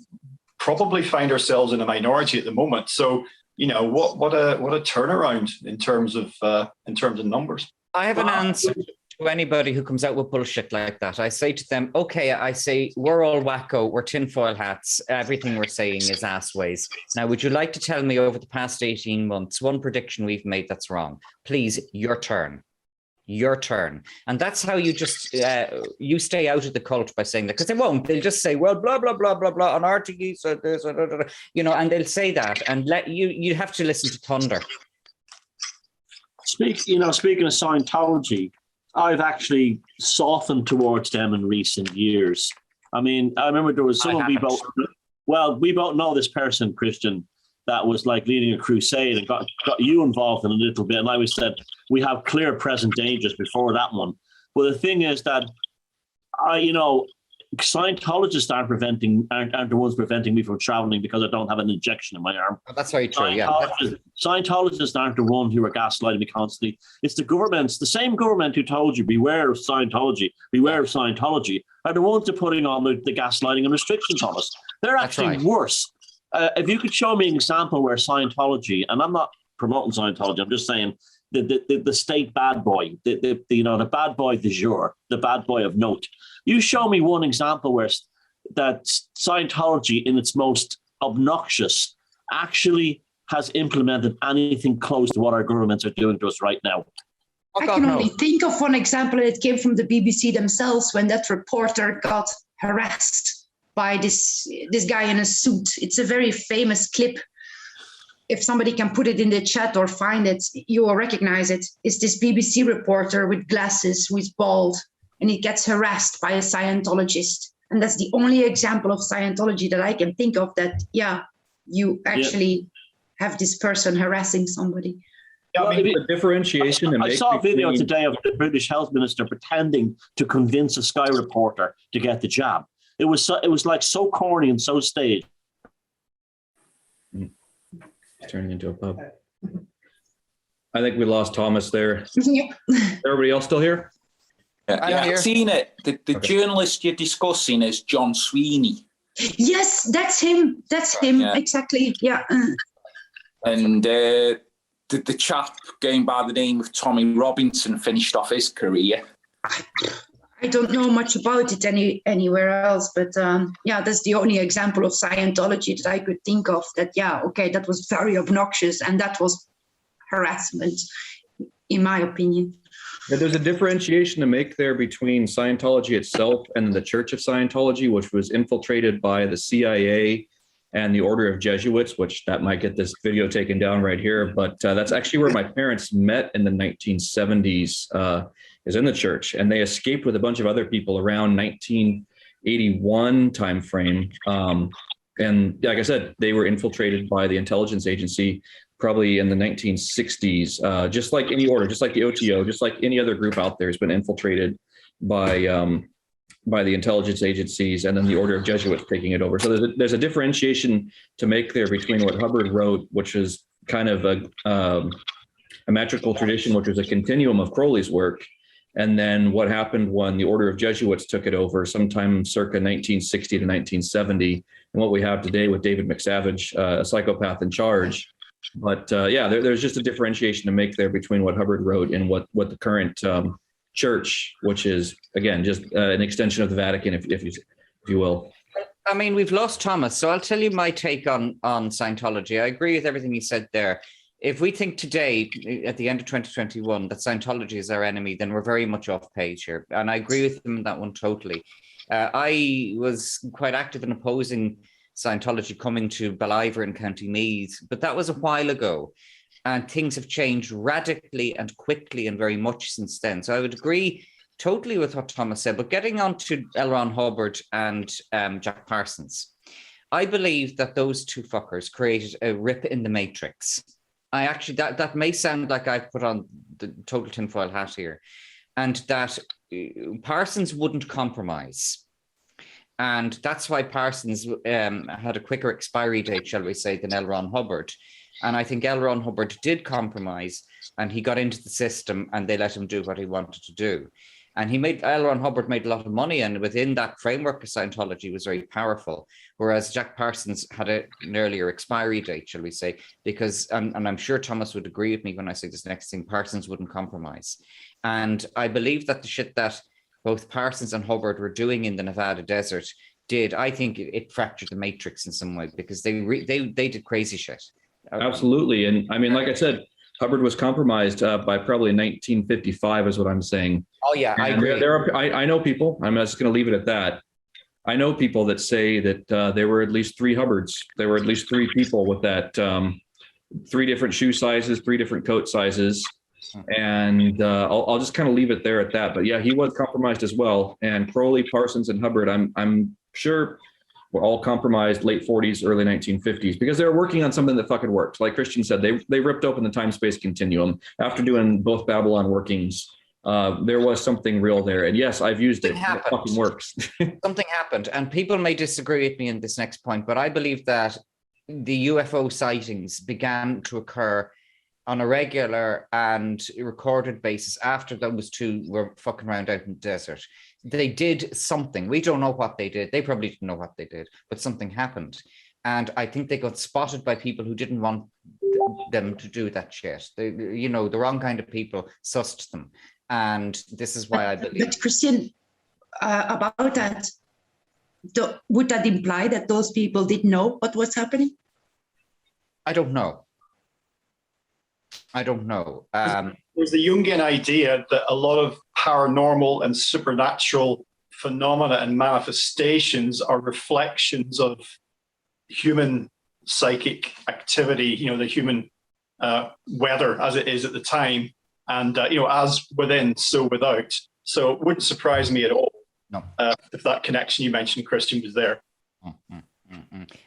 probably find ourselves in a minority at the moment. So, what a turnaround in terms of numbers. I have an answer to anybody who comes out with bullshit like that. I say to them, okay, we're all wacko, we're tinfoil hats, everything we're saying is assways. Now, would you like to tell me over the past 18 months, one prediction we've made that's wrong? Please, your turn. And that's how you just, you stay out of the cult by saying that, because they won't. They'll just say, well, blah, blah, blah, blah, blah, on RTE, so this, and they'll say that, and you have to listen to thunder. Speaking of Scientology, I've actually softened towards them in recent years. I mean, I remember there was someone we both know this person, Christian, that was like leading a crusade and got you involved in a little bit. And I always said, we have clear present dangers before that one. But the thing is that, Scientologists aren't the ones preventing me from traveling because I don't have an injection in my arm. That's very true, yeah. Scientologists aren't the ones who are gaslighting me constantly. It's the governments, the same government who told you, beware of Scientology, are the ones that are putting on the gaslighting and restrictions on us. They're actually worse. If you could show me an example where Scientology, and I'm not promoting Scientology, I'm just saying the state bad boy, the bad boy du jour, the bad boy of note. You show me one example where that Scientology, in its most obnoxious, actually has implemented anything close to what our governments are doing to us right now. I can only think of one example, and it came from the BBC themselves when that reporter got harassed by this guy in a suit. It's a very famous clip. If somebody can put it in the chat or find it, you will recognize it. It's this BBC reporter with glasses who's bald, and he gets harassed by a Scientologist. And that's the only example of Scientology that I can think of that, you actually have this person harassing somebody. Yeah, I mean, the differentiation. I saw a video today of the British Health Minister pretending to convince a Sky reporter to get the jab. It was like so corny and so staged. It's turning into a pub. I think we lost Thomas there. Yep. Everybody else still here? Yeah, here. I've seen it. The journalist you're discussing is John Sweeney. Yes, that's him. That's him. Yeah. Exactly. Yeah. And the chap going by the name of Tommy Robinson finished off his career. I don't know much about it anywhere else, but yeah, that's the only example of Scientology that I could think of. That that was very obnoxious, and that was harassment, in my opinion. Yeah, there's a differentiation to make there between Scientology itself and the Church of Scientology, which was infiltrated by the CIA and the Order of Jesuits, which that might get this video taken down right here. But that's actually where my parents met in the 1970s, is in the church. And they escaped with a bunch of other people around 1981 timeframe. And like I said, they were infiltrated by the intelligence agency probably in the 1960s, just like any order, just like the OTO, just like any other group out there has been infiltrated by the intelligence agencies, and then the Order of Jesuits taking it over. So there's a differentiation to make there between what Hubbard wrote, which is kind of a metrical tradition, which was a continuum of Crowley's work, and then what happened when the Order of Jesuits took it over sometime circa 1960 to 1970, and what we have today with David McSavage, a psychopath in charge. But there's just a differentiation to make there between what Hubbard wrote and what the current church, which is again just an extension of the Vatican, if you will. I mean, we've lost Thomas, so I'll tell you my take on Scientology. I agree with everything he said there. If we think today, at the end of 2021, that Scientology is our enemy, then we're very much off page here. And I agree with him on that one totally. I was quite active in opposing Scientology coming to Ballivor in County Meath, but that was a while ago. And things have changed radically and quickly and very much since then. So I would agree totally with what Thomas said. But getting on to L. Ron Hubbard and Jack Parsons, I believe that those two fuckers created a rip in the matrix. I actually, that may sound like I've put on the total tinfoil hat here, and that Parsons wouldn't compromise. And that's why Parsons had a quicker expiry date, shall we say, than L. Ron Hubbard. And I think L. Ron Hubbard did compromise, and he got into the system and they let him do what he wanted to do. And L. Ron Hubbard made a lot of money, and within that framework of Scientology was very powerful. Whereas Jack Parsons had an earlier expiry date, shall we say, because, and I'm sure Thomas would agree with me when I say this next thing, Parsons wouldn't compromise. And I believe that the shit that both Parsons and Hubbard were doing in the Nevada desert I think it fractured the matrix in some way, because they did crazy shit. Absolutely. And I mean, like I said, Hubbard was compromised by probably 1955 is what I'm saying. Oh yeah, I agree. I know people, I'm just going to leave it at that. I know people that say that there were at least 3 Hubbards. There were at least 3 people with that, 3 different shoe sizes, 3 different coat sizes. And I'll just kind of leave it there at that. But yeah, he was compromised as well. And Crowley, Parsons, and Hubbard, I'm sure were all compromised late 40s, early 1950s, because they were working on something that fucking worked. Like Christian said, they ripped open the time-space continuum. After doing both Babylon workings, there was something real there. And yes, I've used it. It fucking works. Something happened. And people may disagree with me in this next point, but I believe that the UFO sightings began to occur on a regular and recorded basis after those two were fucking around out in the desert. They did something. We don't know what they did. They probably didn't know what they did, but something happened. And I think they got spotted by people who didn't want them to do that shit. They, the wrong kind of people sussed them. And this is why I believe. But Christian, about that, would that imply that those people didn't know what was happening? I don't know. There's the Jungian idea that a lot of paranormal and supernatural phenomena and manifestations are reflections of human psychic activity, the human weather as it is at the time, and as within, so without. So it wouldn't surprise me at all if that connection you mentioned, Christian, was there.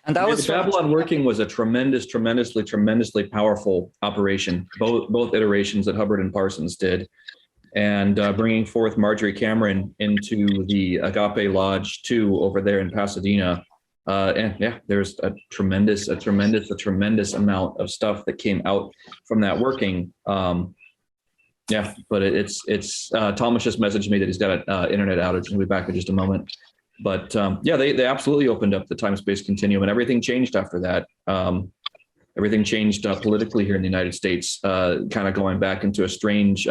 And that was Babylon working was a tremendously powerful operation. Both iterations that Hubbard and Parsons did, and bringing forth Marjorie Cameron into the Agape Lodge 2 over there in Pasadena And yeah, there's a tremendous amount of stuff that came out from that working. Yeah, but it's Thomas just messaged me that he's got an internet outage. He'll be back in just a moment. But yeah, they absolutely opened up the time-space continuum, and everything changed after that. Everything changed politically here in the United States, kind of going back into a strange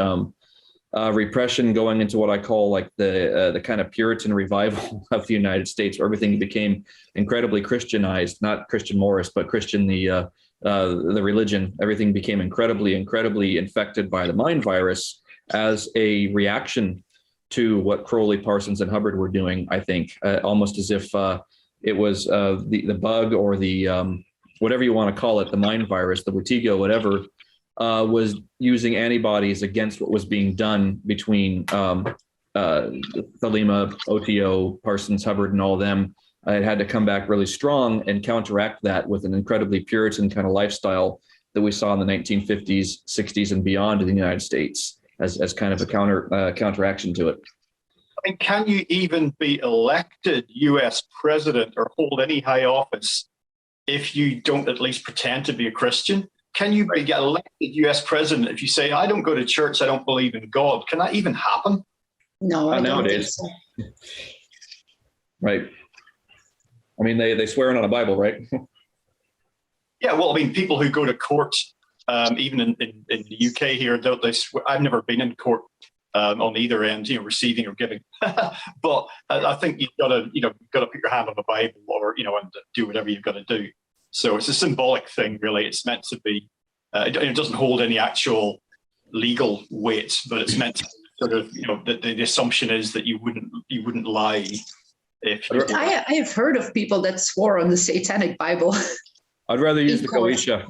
repression, going into what I call like the kind of Puritan revival of the United States, where everything became incredibly Christianized, not Christian Morris, but Christian, the religion. Everything became incredibly infected by the mind virus as a reaction to what Crowley, Parsons, and Hubbard were doing, I think, almost as if it was the bug or the whatever you want to call it, the mind virus, the Wetego, whatever, was using antibodies against what was being done between Thelema, OTO, Parsons, Hubbard, and all of them. It had to come back really strong and counteract that with an incredibly Puritan kind of lifestyle that we saw in the 1950s, 60s, and beyond in the United States as kind of a counteraction to it. I mean, can you even be elected US president or hold any high office if you don't at least pretend to be a Christian? Can you get elected US president if you say, I don't go to church, I don't believe in God? Can that even happen? No, I don't nowadays. think so. Right. I mean, they swear in on a Bible, right? Yeah, well, I mean, people who go to court, even in the UK here, they swear. I've never been in court on either end, receiving or giving. But I think you've got to put your hand on the Bible, or and do whatever you've got to do. So it's a symbolic thing, really. It's meant to be. It doesn't hold any actual legal weight, but it's meant to sort of, the assumption is that you wouldn't lie. I have heard of people that swore on the Satanic Bible. I'd rather use the Goetia.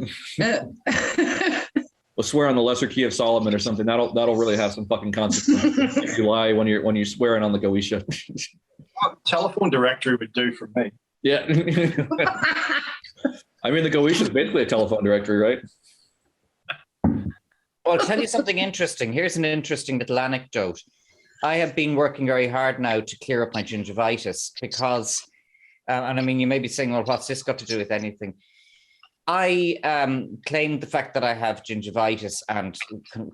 We'll swear on the Lesser Key of Solomon or something. That'll really have some fucking consequences if you lie when you're swearing on the Goetia. Telephone directory would do for me. Yeah. I mean, the Goetia is basically a telephone directory, right? Well, I'll tell you something interesting. Here's an interesting little anecdote. I have been working very hard now to clear up my gingivitis because, and I mean, you may be saying, well, what's this got to do with anything? I claimed the fact that I have gingivitis and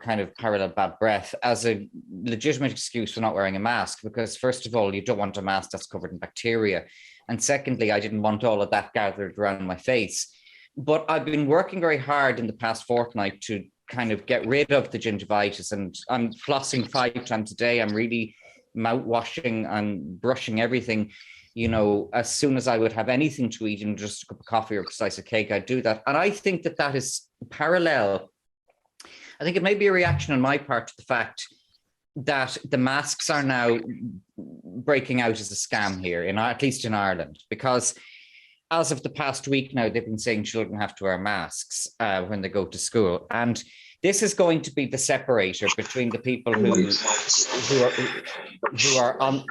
kind of parallel bad breath as a legitimate excuse for not wearing a mask, because first of all, you don't want a mask that's covered in bacteria. And secondly, I didn't want all of that gathered around my face. But I've been working very hard in the past fortnight to kind of get rid of the gingivitis, and I'm flossing 5 times a day. I'm really mouth washing and brushing everything. As soon as I would have anything to eat, and just a cup of coffee or a slice of cake, I'd do that. And I think that is parallel. I think it may be a reaction on my part to the fact that the masks are now breaking out as a scam here, at least in Ireland, because as of the past week now, they've been saying children have to wear masks when they go to school. And this is going to be the separator between the people who are on.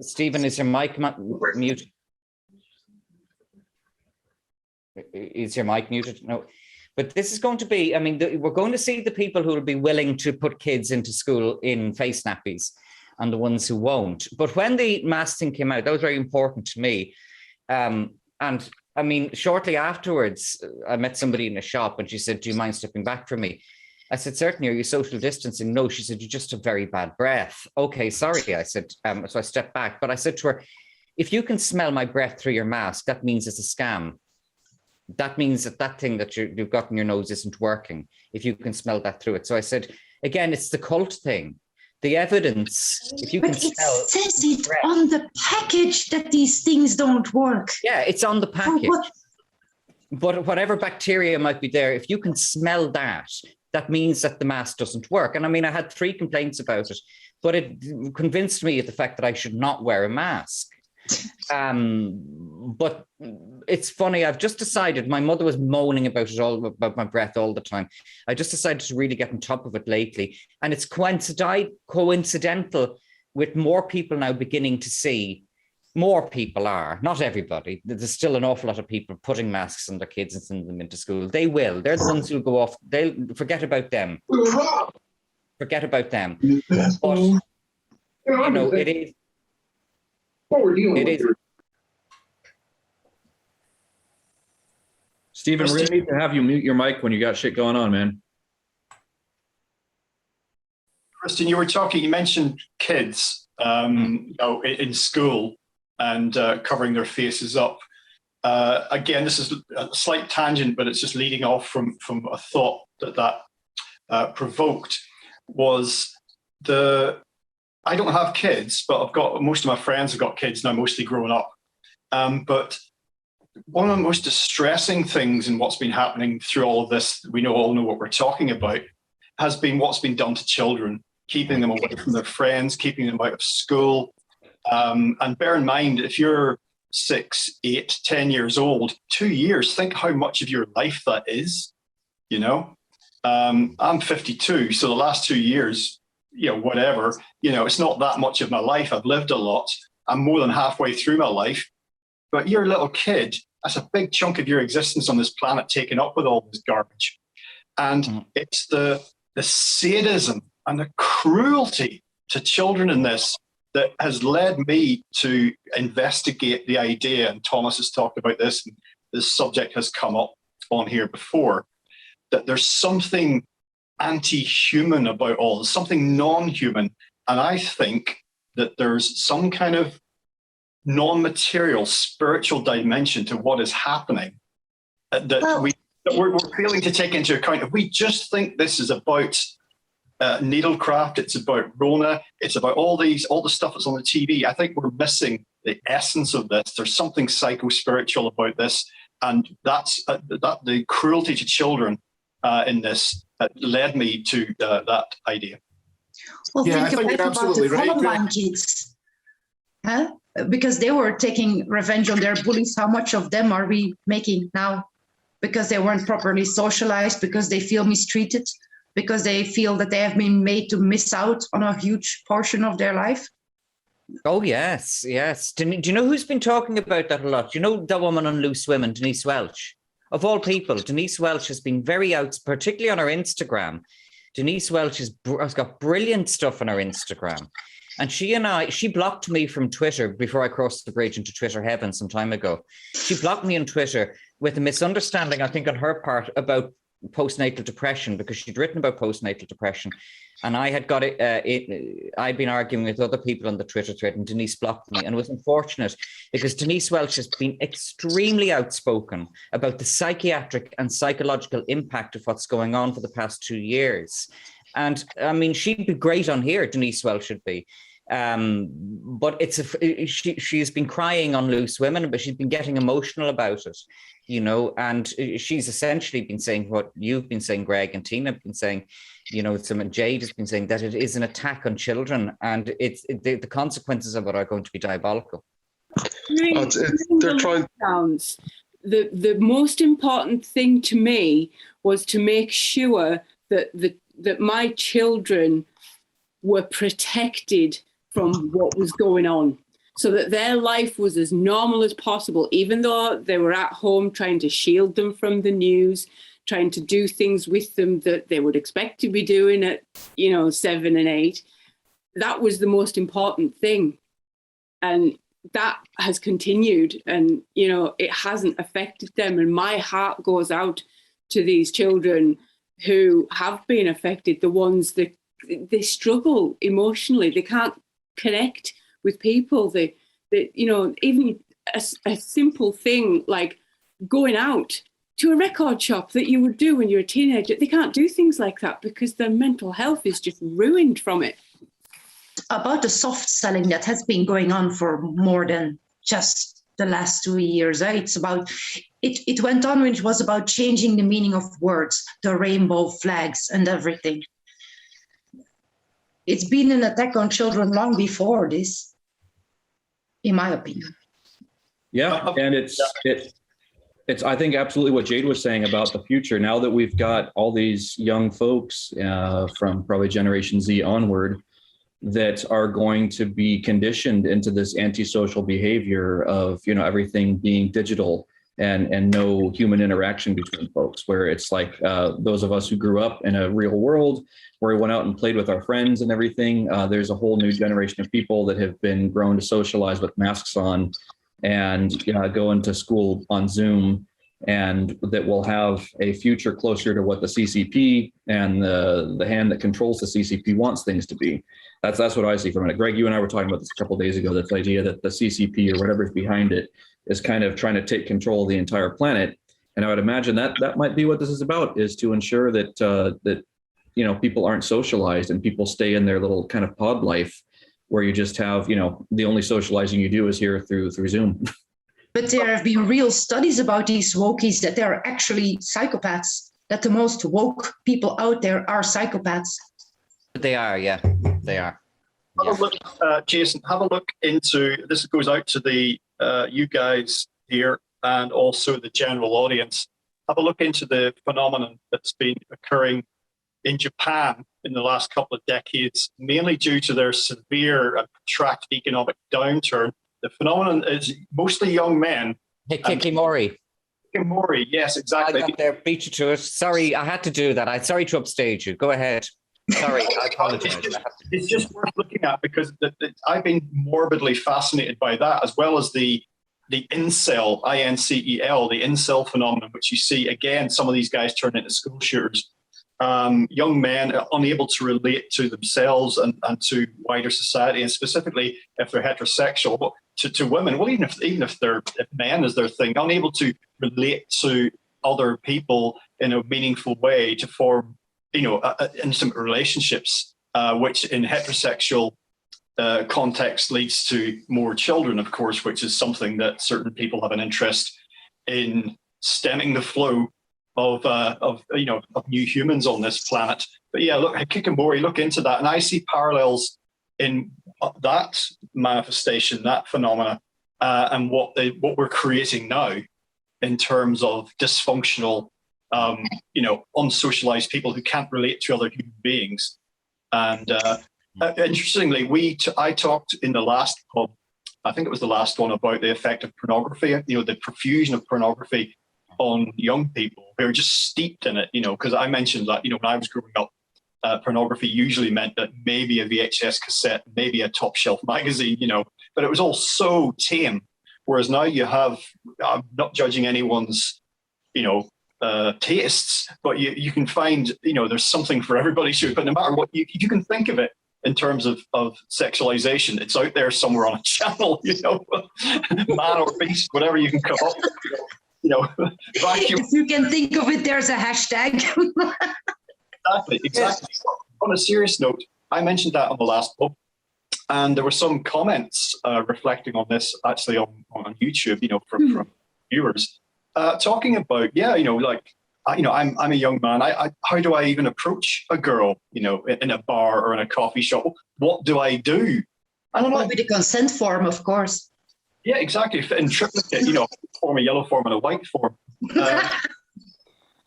Stephen, is your mic muted? Is your mic muted? No. But this is going to be, we're going to see the people who will be willing to put kids into school in face nappies and the ones who won't. But when the mask thing came out, that was very important to me. And I mean, shortly afterwards, I met somebody in a shop and she said, do you mind stepping back from me? I said, certainly. Are you social distancing? No. She said, you just have very bad breath. Okay, sorry. I said, so I stepped back. But I said to her, if you can smell my breath through your mask, that means it's a scam. That means that thing that you've got in your nose isn't working, if you can smell that through it. So I said, again, it's the cult thing. The evidence, if you can smell. It says it on the package that these things don't work. Yeah, it's on the package. But whatever bacteria might be there, if you can smell that, that means that the mask doesn't work. And I mean, I had 3 complaints about it, but it convinced me of the fact that I should not wear a mask. But it's funny, I've just decided, my mother was moaning about about my breath all the time. I just decided to really get on top of it lately. And it's coincidental with more people now beginning to see. More people are, not everybody. There's still an awful lot of people putting masks on their kids and sending them into school. They will. They're the ones who'll go off. They'll forget about them. Forget about them. But, it is. It is. Stephen, we're gonna need to have you mute your mic when you got shit going on, man. Kristen, you mentioned kids in school and covering their faces up. Again, this is a slight tangent, but it's just leading off from a thought that provoked was I don't have kids, but most of my friends have got kids now, mostly grown up. But one of the most distressing things in what's been happening through all of this, we all know what we're talking about, has been what's been done to children, keeping them away from their friends, keeping them out of school. And bear in mind, if you're 6, 8, 10 years old, 2 years, think how much of your life that is, you know? I'm 52, so the last 2 years, whatever, it's not that much of my life. I've lived a lot. I'm more than halfway through my life. But you're a little kid, that's a big chunk of your existence on this planet taken up with all this garbage. And it's the sadism and the cruelty to children in this that has led me to investigate the idea, and Thomas has talked about this, and this subject has come up on here before, that there's something anti-human about all this, something non-human. And I think that there's some kind of non-material spiritual dimension to what is happening that we're failing to take into account. If we just think this is about needlecraft, it's about Rona, it's about all the stuff that's on the TV, I think we're missing the essence of this. There's something psycho-spiritual about this, and that's the cruelty to children in this led me to that idea. Well, Yeah, I think think you're about absolutely the right, Columbine kids, huh? Because they were taking revenge on their bullies. How much of them are we making now? Because they weren't properly socialized, because they feel mistreated, because they feel that they have been made to miss out on a huge portion of their life. Oh, yes, yes. Do you know who's been talking about that a lot? Do you know the woman on Loose Women, Denise Welch? Of all people, Denise Welch has been very out, particularly on her Instagram. Denise Welch has got brilliant stuff on her Instagram. And she blocked me from Twitter before I crossed the bridge into Twitter heaven some time ago. She blocked me on Twitter with a misunderstanding, I think, on her part about postnatal depression, because she'd written about postnatal depression. And I had got I'd been arguing with other people on the Twitter thread, and Denise blocked me. And it was unfortunate because Denise Welch has been extremely outspoken about the psychiatric and psychological impact of what's going on for the past 2 years. And I mean, she'd be great on here, Denise Welch should be. But she's been crying on Loose Women, but she's been getting emotional about it, and she's essentially been saying what you've been saying, Greg, and Tina have been saying, Jade has been saying, that it is an attack on children, and the consequences of it are going to be diabolical. They're trying. The most important thing to me was to make sure that my children were protected from what was going on, so that their life was as normal as possible, even though they were at home trying to shield them from the news, trying to do things with them that they would expect to be doing at 7 and 8. That was the most important thing, and that has continued, and it hasn't affected them. And my heart goes out to these children who have been affected, the ones that they struggle emotionally, they can't connect with people, they even a simple thing like going out to a record shop that you would do when you're a teenager, they can't do things like that because their mental health is just ruined from it. About the soft selling that has been going on for more than just the last 2 years. It's about it went on when it was about changing the meaning of words, the rainbow flags and everything. It's been an attack on children long before this, in my opinion. Yeah, and it's I think absolutely what Jade was saying about the future. Now that we've got all these young folks from probably Generation Z onward that are going to be conditioned into this antisocial behavior of everything being digital and no human interaction between folks, where it's like those of us who grew up in a real world where we went out and played with our friends and everything. There's a whole new generation of people that have been grown to socialize with masks on and go into school on Zoom and that will have a future closer to what the CCP and the hand that controls the CCP wants things to be. That's what I see from it. Greg, you and I were talking about this a couple of days ago, this idea that the CCP or whatever's behind it is kind of trying to take control of the entire planet. And I would imagine that that might be what this is about, is to ensure that that people aren't socialized and people stay in their little kind of pod life where you just have, the only socializing you do is here through Zoom. But there have been real studies about these wokies, that they are actually psychopaths, that the most woke people out there are psychopaths. They are, yeah, they are. Have a look, Jason, have a look into, this goes out to the you guys here and also the general audience. Have a look into the phenomenon that's been occurring in Japan in the last couple of decades, mainly due to their severe and protracted economic downturn. The phenomenon is mostly young men. Hey, Kikimori. Kikimori, yes, exactly. I got there, beat you to it. Sorry, I had to do that. I'm sorry to upstage you. Go ahead. Sorry, I apologize. It's just worth looking at because I've been morbidly fascinated by that, as well as the incel, INCEL, the incel phenomenon, which you see again, some of these guys turn into school shooters. Young men are unable to relate to themselves and to wider society, and specifically if they're heterosexual, but to women. Well, even if men is their thing, unable to relate to other people in a meaningful way to form, intimate relationships, which in heterosexual context leads to more children, of course, which is something that certain people have an interest in stemming the flow of new humans on this planet. But yeah, look, Kikimori, look into that, and I see parallels in that manifestation, that phenomena, and what we're creating now in terms of dysfunctional, unsocialized people who can't relate to other human beings. And interestingly, I talked in the last pub, I think it was the last one, about the effect of pornography, the profusion of pornography on young people who are just steeped in it, because I mentioned that, when I was growing up, pornography usually meant that maybe a VHS cassette, maybe a top shelf magazine, but it was all so tame. Whereas now you have, I'm not judging anyone's, tastes, but you can find, there's something for everybody, sure. But no matter what, you can think of it in terms of sexualization, it's out there somewhere on a channel, man or beast, whatever you can come up with. Vacuum. If you can think of it, there's a hashtag. Exactly. On a serious note, I mentioned that on the last pub, and there were some comments reflecting on this actually on YouTube, from viewers, talking about, I'm a young man. How do I even approach a girl, in a bar or in a coffee shop? What do I do? And I'm like, with a consent form, of course. Yeah, exactly. Fit in triplicate, form a yellow form and a white form.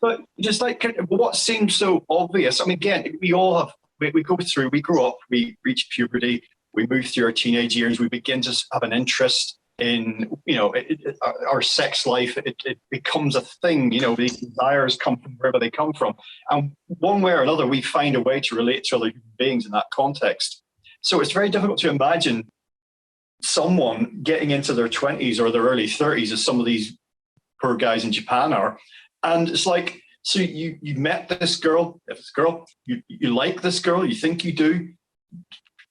But just like what seems so obvious. I mean, again, we all have, we go through, we grow up, we reach puberty, we move through our teenage years, we begin to have an interest in, our sex life. It becomes a thing, these desires come from wherever they come from. And one way or another, we find a way to relate to other human beings in that context. So it's very difficult to imagine someone getting into their 20s or their early 30s, as some of these poor guys in Japan are. And it's like, so you met this girl, you like this girl, you think you do,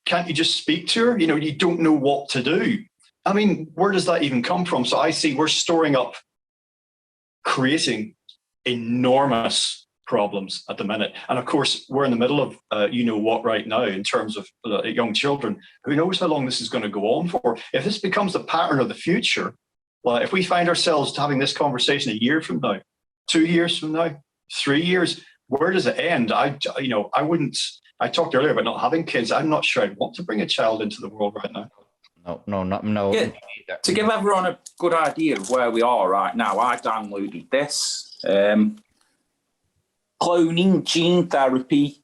can't you just speak to her? You don't know what to do. I mean, where does that even come from? So I see we're storing up, creating enormous problems at the minute. And of course, we're in the middle of what right now in terms of young children. Who knows how long this is going to go on for? If this becomes the pattern of the future, well, if we find ourselves having this conversation a year from now, 2 years from now, 3 years, where does it end? I talked earlier about not having kids. I'm not sure I'd want to bring a child into the world right now. No. Yeah, to give everyone a good idea of where we are right now, I downloaded this. Cloning, gene therapy,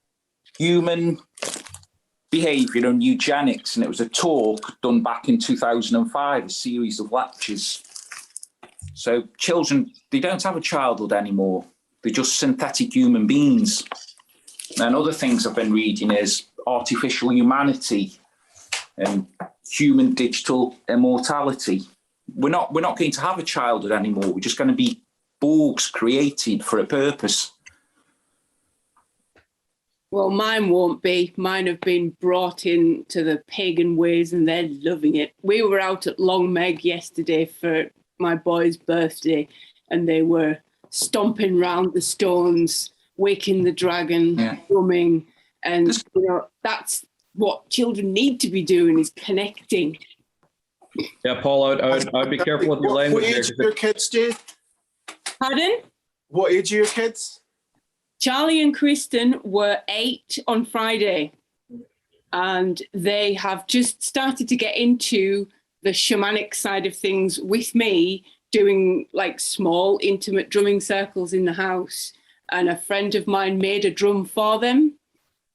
human behaviour and eugenics, and it was a talk done back in 2005, a series of lectures. So children, they don't have a childhood anymore. They're just synthetic human beings. And other things I've been reading is artificial humanity and human digital immortality. We're not going to have a childhood anymore. We're just going to be Borgs created for a purpose. Well, mine won't be. Mine have been brought into the pagan ways and they're loving it. We were out at Long Meg yesterday for my boy's birthday and they were stomping round the stones, waking the dragon, drumming. And, you know, that's what children need to be doing, is connecting. Yeah, Paul, I'd be careful with your language. What age are your kids, Jay? Pardon? What age are your kids? Charlie and Kristen were 8 on Friday, and they have just started to get into the shamanic side of things with me, doing like small, intimate drumming circles in the house. And a friend of mine made a drum for them.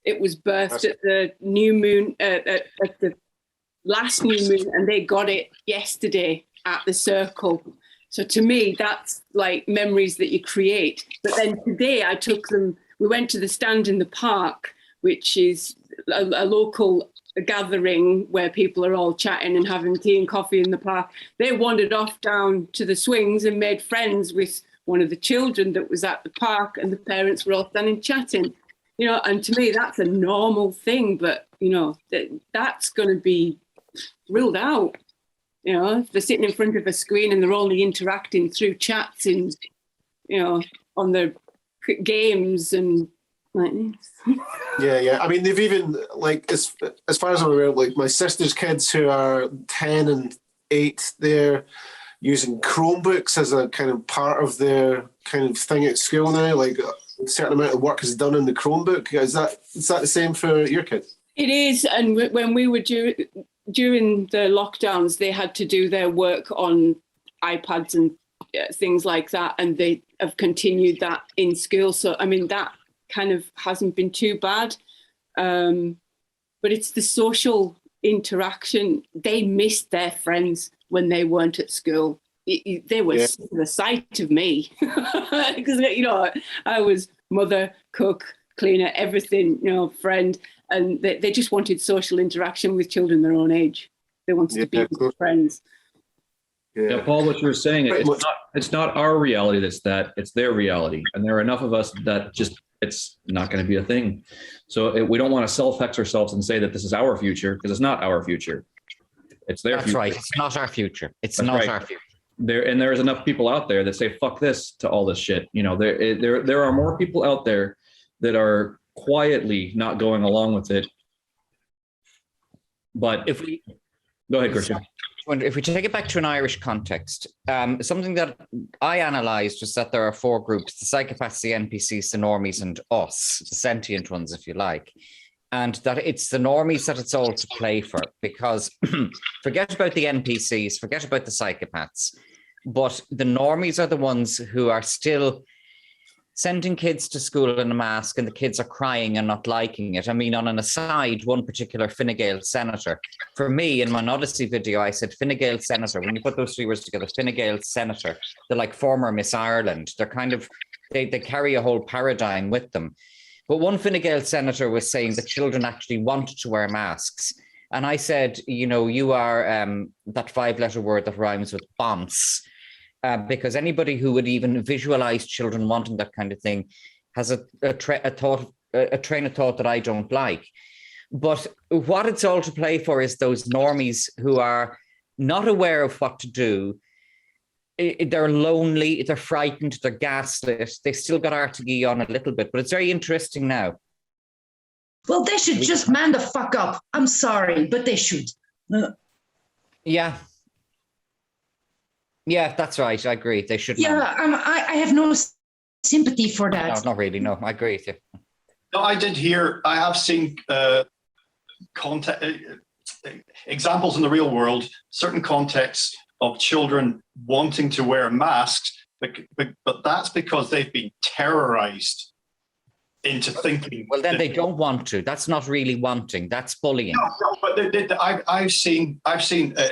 It was birthed at the new moon, at the last new moon, and they got it yesterday at the circle. So to me, that's like memories that you create. But then today I took them, we went to the stand in the park, which is a local gathering where people are all chatting and having tea and coffee in the park. They wandered off down to the swings and made friends with one of the children that was at the park, and the parents were all standing chatting. You know, and to me, that's a normal thing, but, you know, that's going to be ruled out. You know, if they're sitting in front of a screen and they're only interacting through chats and, you know, on their games and like this. Yeah. I mean, they've even, like, as far as I'm aware, like my sister's kids who are 10 and 8, they're using Chromebooks as a kind of part of their kind of thing at school now. Like a certain amount of work is done in the Chromebook. Is that the same for your kids? It is. And when we were during the lockdowns, they had to do their work on iPads and things like that, and they have continued that in school. So, I mean, that kind of hasn't been too bad. But it's the social interaction. They missed their friends when they weren't at school. They were the sight of me. Because, you know, I was mother, cook, cleaner, everything, you know, friend. And they just wanted social interaction with children their own age. They wanted to be with friends. Yeah, Paul, what you were saying, it's not our reality it's their reality. And there are enough of us that just, it's not going to be a thing. So we don't want to self-hex ourselves and say that this is our future, because it's not our future. It's their future. That's right. It's not our future. It's not our future. There's enough people out there that say, fuck this to all this shit. You know, there are more people out there that are quietly not going along with it. But go ahead, Christian. If we take it back to an Irish context, something that I analysed was that there are 4 groups: the psychopaths, the NPCs, the normies, and us, the sentient ones, if you like. And that it's the normies that it's all to play for, because forget about the NPCs, forget about the psychopaths, but the normies are the ones who are still sending kids to school in a mask, and the kids are crying and not liking it. I mean, on an aside, one particular Fine Gael senator, for me, in my Odyssey video, I said Fine Gael senator. When you put those 3 words together, Fine Gael senator, they're like former Miss Ireland. They're kind of, they carry a whole paradigm with them. But one Fine Gael senator was saying that children actually wanted to wear masks. And I said, you know, you are that 5-letter word that rhymes with bonce. Because anybody who would even visualize children wanting that kind of thing has a train of thought that I don't like. But what it's all to play for is those normies who are not aware of what to do. They're lonely, they're frightened, they're gaslit. They've still got RTE on a little bit, but it's very interesting now. Well, they should just man the fuck up. I'm sorry, but they should. Yeah. Yeah, that's right. I agree. They should. Yeah, I have no sympathy for that. No, not really. No, I agree with you. No, I have seen examples in the real world, certain contexts of children wanting to wear masks, but that's because they've been terrorized into thinking. Well, then they don't want to. That's not really wanting. That's bullying. No, but I've seen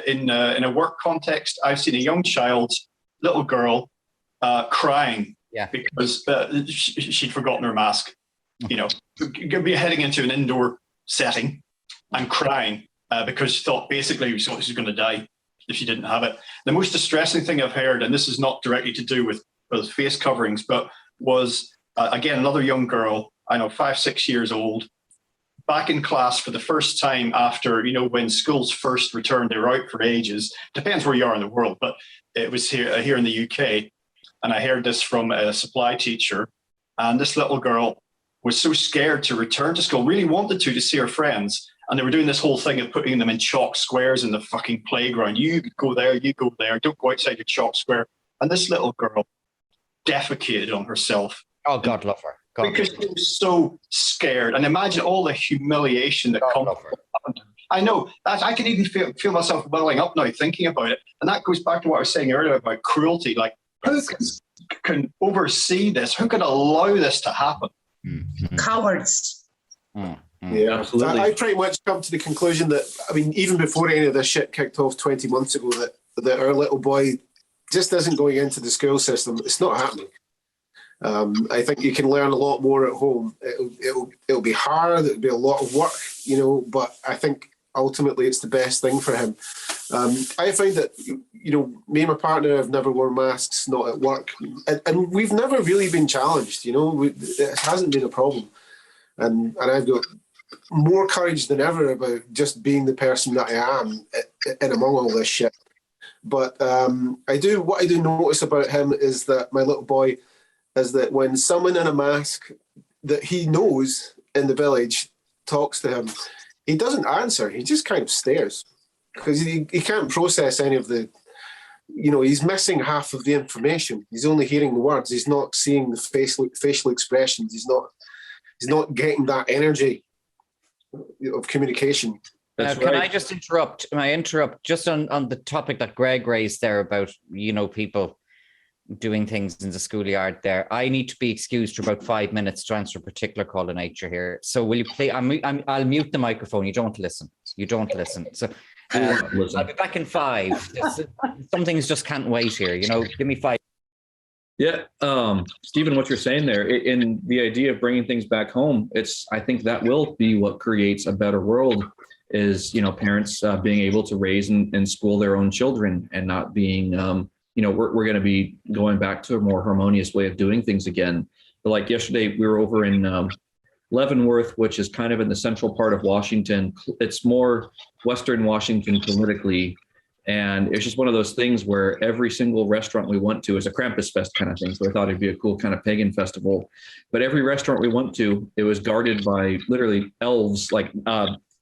in a work context, I've seen a young child, little girl, crying because she'd forgotten her mask. You know, be heading into an indoor setting and crying because she thought basically she was going to die if she didn't have it. The most distressing thing I've heard, and this is not directly to do with with face coverings, but was again another young girl. I know 5, 6 years old, back in class for the first time after, you know, when schools first returned. They were out for ages. Depends where you are in the world, but it was here in the UK. And I heard this from a supply teacher. And this little girl was so scared to return to school, really wanted to see her friends. And they were doing this whole thing of putting them in chalk squares in the fucking playground. You go there, you go there. Don't go outside your chalk square. And this little girl defecated on herself. Oh, God love her. God Because love she was so scared. And imagine all the humiliation that comes. I know. I can even feel myself welling up now thinking about it. And that goes back to what I was saying earlier about cruelty. Like, who can oversee this? Who can allow this to happen? Cowards. Yeah, absolutely. I pretty much come to the conclusion that, I mean, even before any of this shit kicked off 20 months ago, that our little boy just isn't going into the school system. It's not happening. I think you can learn a lot more at home. It'll be hard. It'll be a lot of work, you know, but I think ultimately it's the best thing for him. I find that, you know, me and my partner have never worn masks, not at work, and we've never really been challenged, you know. It hasn't been a problem. And I've got more courage than ever about just being the person that I am in among all this shit. But what I do notice about him is that my little boy is that when someone in a mask that he knows in the village talks to him, he doesn't answer. He just kind of stares because he can't process any of the, you know, he's missing half of the information. He's only hearing the words. He's not seeing the facial expressions. He's not getting that energy of communication. Can I just interrupt? Can I interrupt just on the topic that Greg raised there about, you know, people doing things in the schoolyard there? I need to be excused for about 5 minutes to answer a particular call to nature here. So will you play? I'll mute the microphone. You don't listen. You don't listen. So I'll be back in 5. Some things just can't wait here. You know, give me 5. Yeah, Stephen, what you're saying there in the idea of bringing things back home, I think that will be what creates a better world. Is, you know, parents being able to raise and school their own children and not being, you know, we're going to be going back to a more harmonious way of doing things again. But like yesterday, we were over in Leavenworth, which is kind of in the central part of Washington. It's more Western Washington politically. And it's just one of those things where every single restaurant we went to is a Krampus Fest kind of thing. So I thought it'd be a cool kind of pagan festival. But every restaurant we went to, it was guarded by literally elves, like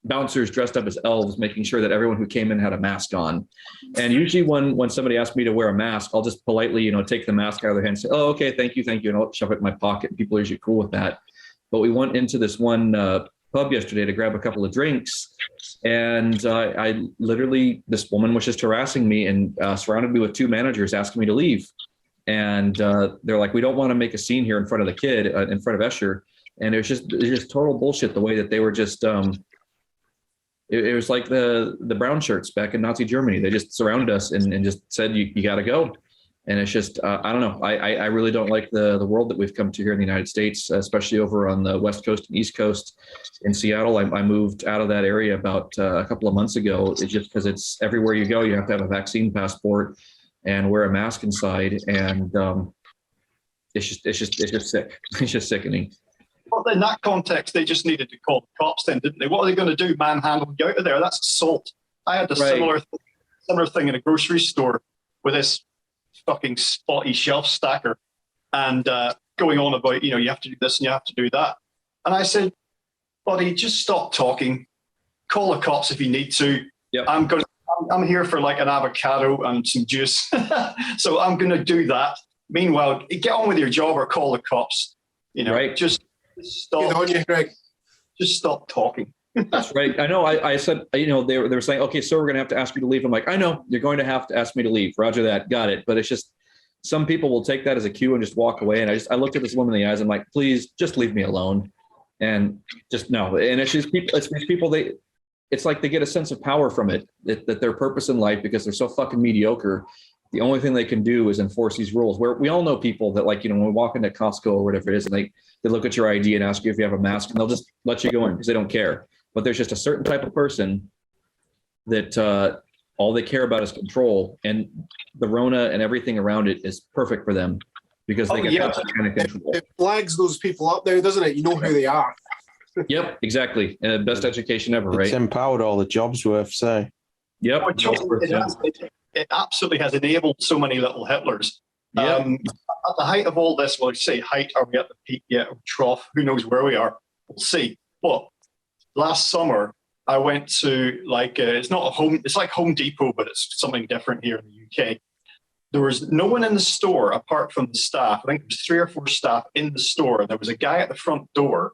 bouncers dressed up as elves, making sure that everyone who came in had a mask on. And usually when somebody asks me to wear a mask, I'll just politely, you know, take the mask out of their hand and say, oh, okay, thank you. And I'll shove it in my pocket. And people are usually cool with that. But we went into this one pub yesterday to grab a couple of drinks. And I literally, this woman was just harassing me and surrounded me with 2 managers asking me to leave. And they're like, we don't want to make a scene here in front of the kid, in front of Escher. And it was just total bullshit the way that they were just, it was like the brown shirts back in Nazi Germany. They just surrounded us and just said, you got to go. And it's just, I don't know. I really don't like the world that we've come to here in the United States, especially over on the West Coast and East Coast. In Seattle, I moved out of that area about a couple of months ago. It's just because it's everywhere you go, you have to have a vaccine passport and wear a mask inside. And it's just sick. It's just sickening. Well, in that context, they just needed to call the cops then, didn't they? What are they going to do? Manhandle you out of there? That's assault. I had a similar thing in a grocery store with this fucking spotty shelf stacker and going on about, you know, you have to do this and you have to do that. And I said, buddy, just stop talking. Call the cops if you need to. Yep. I'm here for like an avocado and some juice. So I'm going to do that. Meanwhile, get on with your job or call the cops. You know, right. Just stop. Get on you, Greg. Just stop talking. That's right. I know. I said, you know, they were saying, okay, so we're going to have to ask you to leave. I'm like, I know you're going to have to ask me to leave. Roger that. Got it. But it's just, some people will take that as a cue and just walk away. And I looked at this woman in the eyes. I'm like, please just leave me alone. And just no. And it's just people, it's these people, it's like they get a sense of power from it, that their purpose in life, because they're so fucking mediocre, the only thing they can do is enforce these rules. Where we all know people that, like, you know, when we walk into Costco or whatever it is, and they look at your ID and ask you if you have a mask, and they'll just let you go in because they don't care. But there's just a certain type of person that all they care about is control, and the Rona and everything around it is perfect for them. because they get that kind of control. It flags those people up now, doesn't it? You know who they are. Yep, exactly. Best education ever, right? It's empowered all the jobs worth, say. Yep. It absolutely has enabled so many little Hitlers. Yep. At the height of all this, well, say height, are we at the peak yet, or trough? Who knows where we are? We'll see. But last summer, I went to it's not a home, it's like Home Depot, but it's something different here in the UK. There was no one in the store apart from the staff. I think there was 3 or 4 staff in the store. There was a guy at the front door,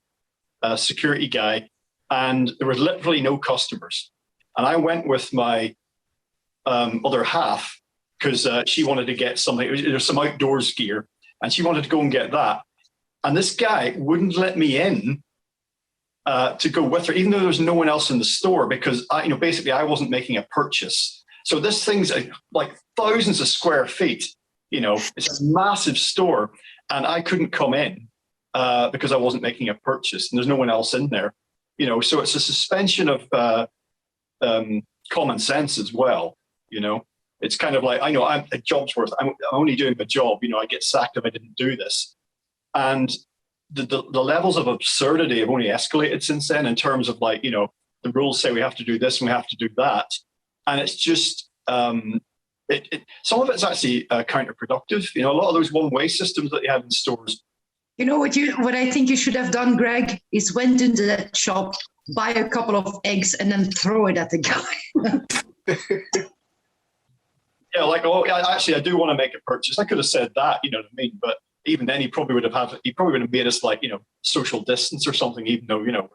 a security guy, and there was literally no customers. And I went with my other half because she wanted to get something. There's some outdoors gear, and she wanted to go and get that. And this guy wouldn't let me in to go with her, even though there was no one else in the store, because basically I wasn't making a purchase. So this thing's like thousands of square feet. It's a massive store, and I couldn't come in because I wasn't making a purchase, and there's no one else in there. So it's a suspension of common sense as well. It's kind of like, I know I'm a job's worth. I'm only doing my job. I get sacked if I didn't do this. And the levels of absurdity have only escalated since then, in terms of the rules say we have to do this and we have to do that. And it's just, some of it's actually counterproductive. A lot of those one-way systems that you have in stores. What I think you should have done, Greg, is went into that shop, buy a couple of eggs, and then throw it at the guy. Yeah, actually, I do want to make a purchase. I could have said that, you know what I mean? But even then, he probably would have made us social distance or something, even though,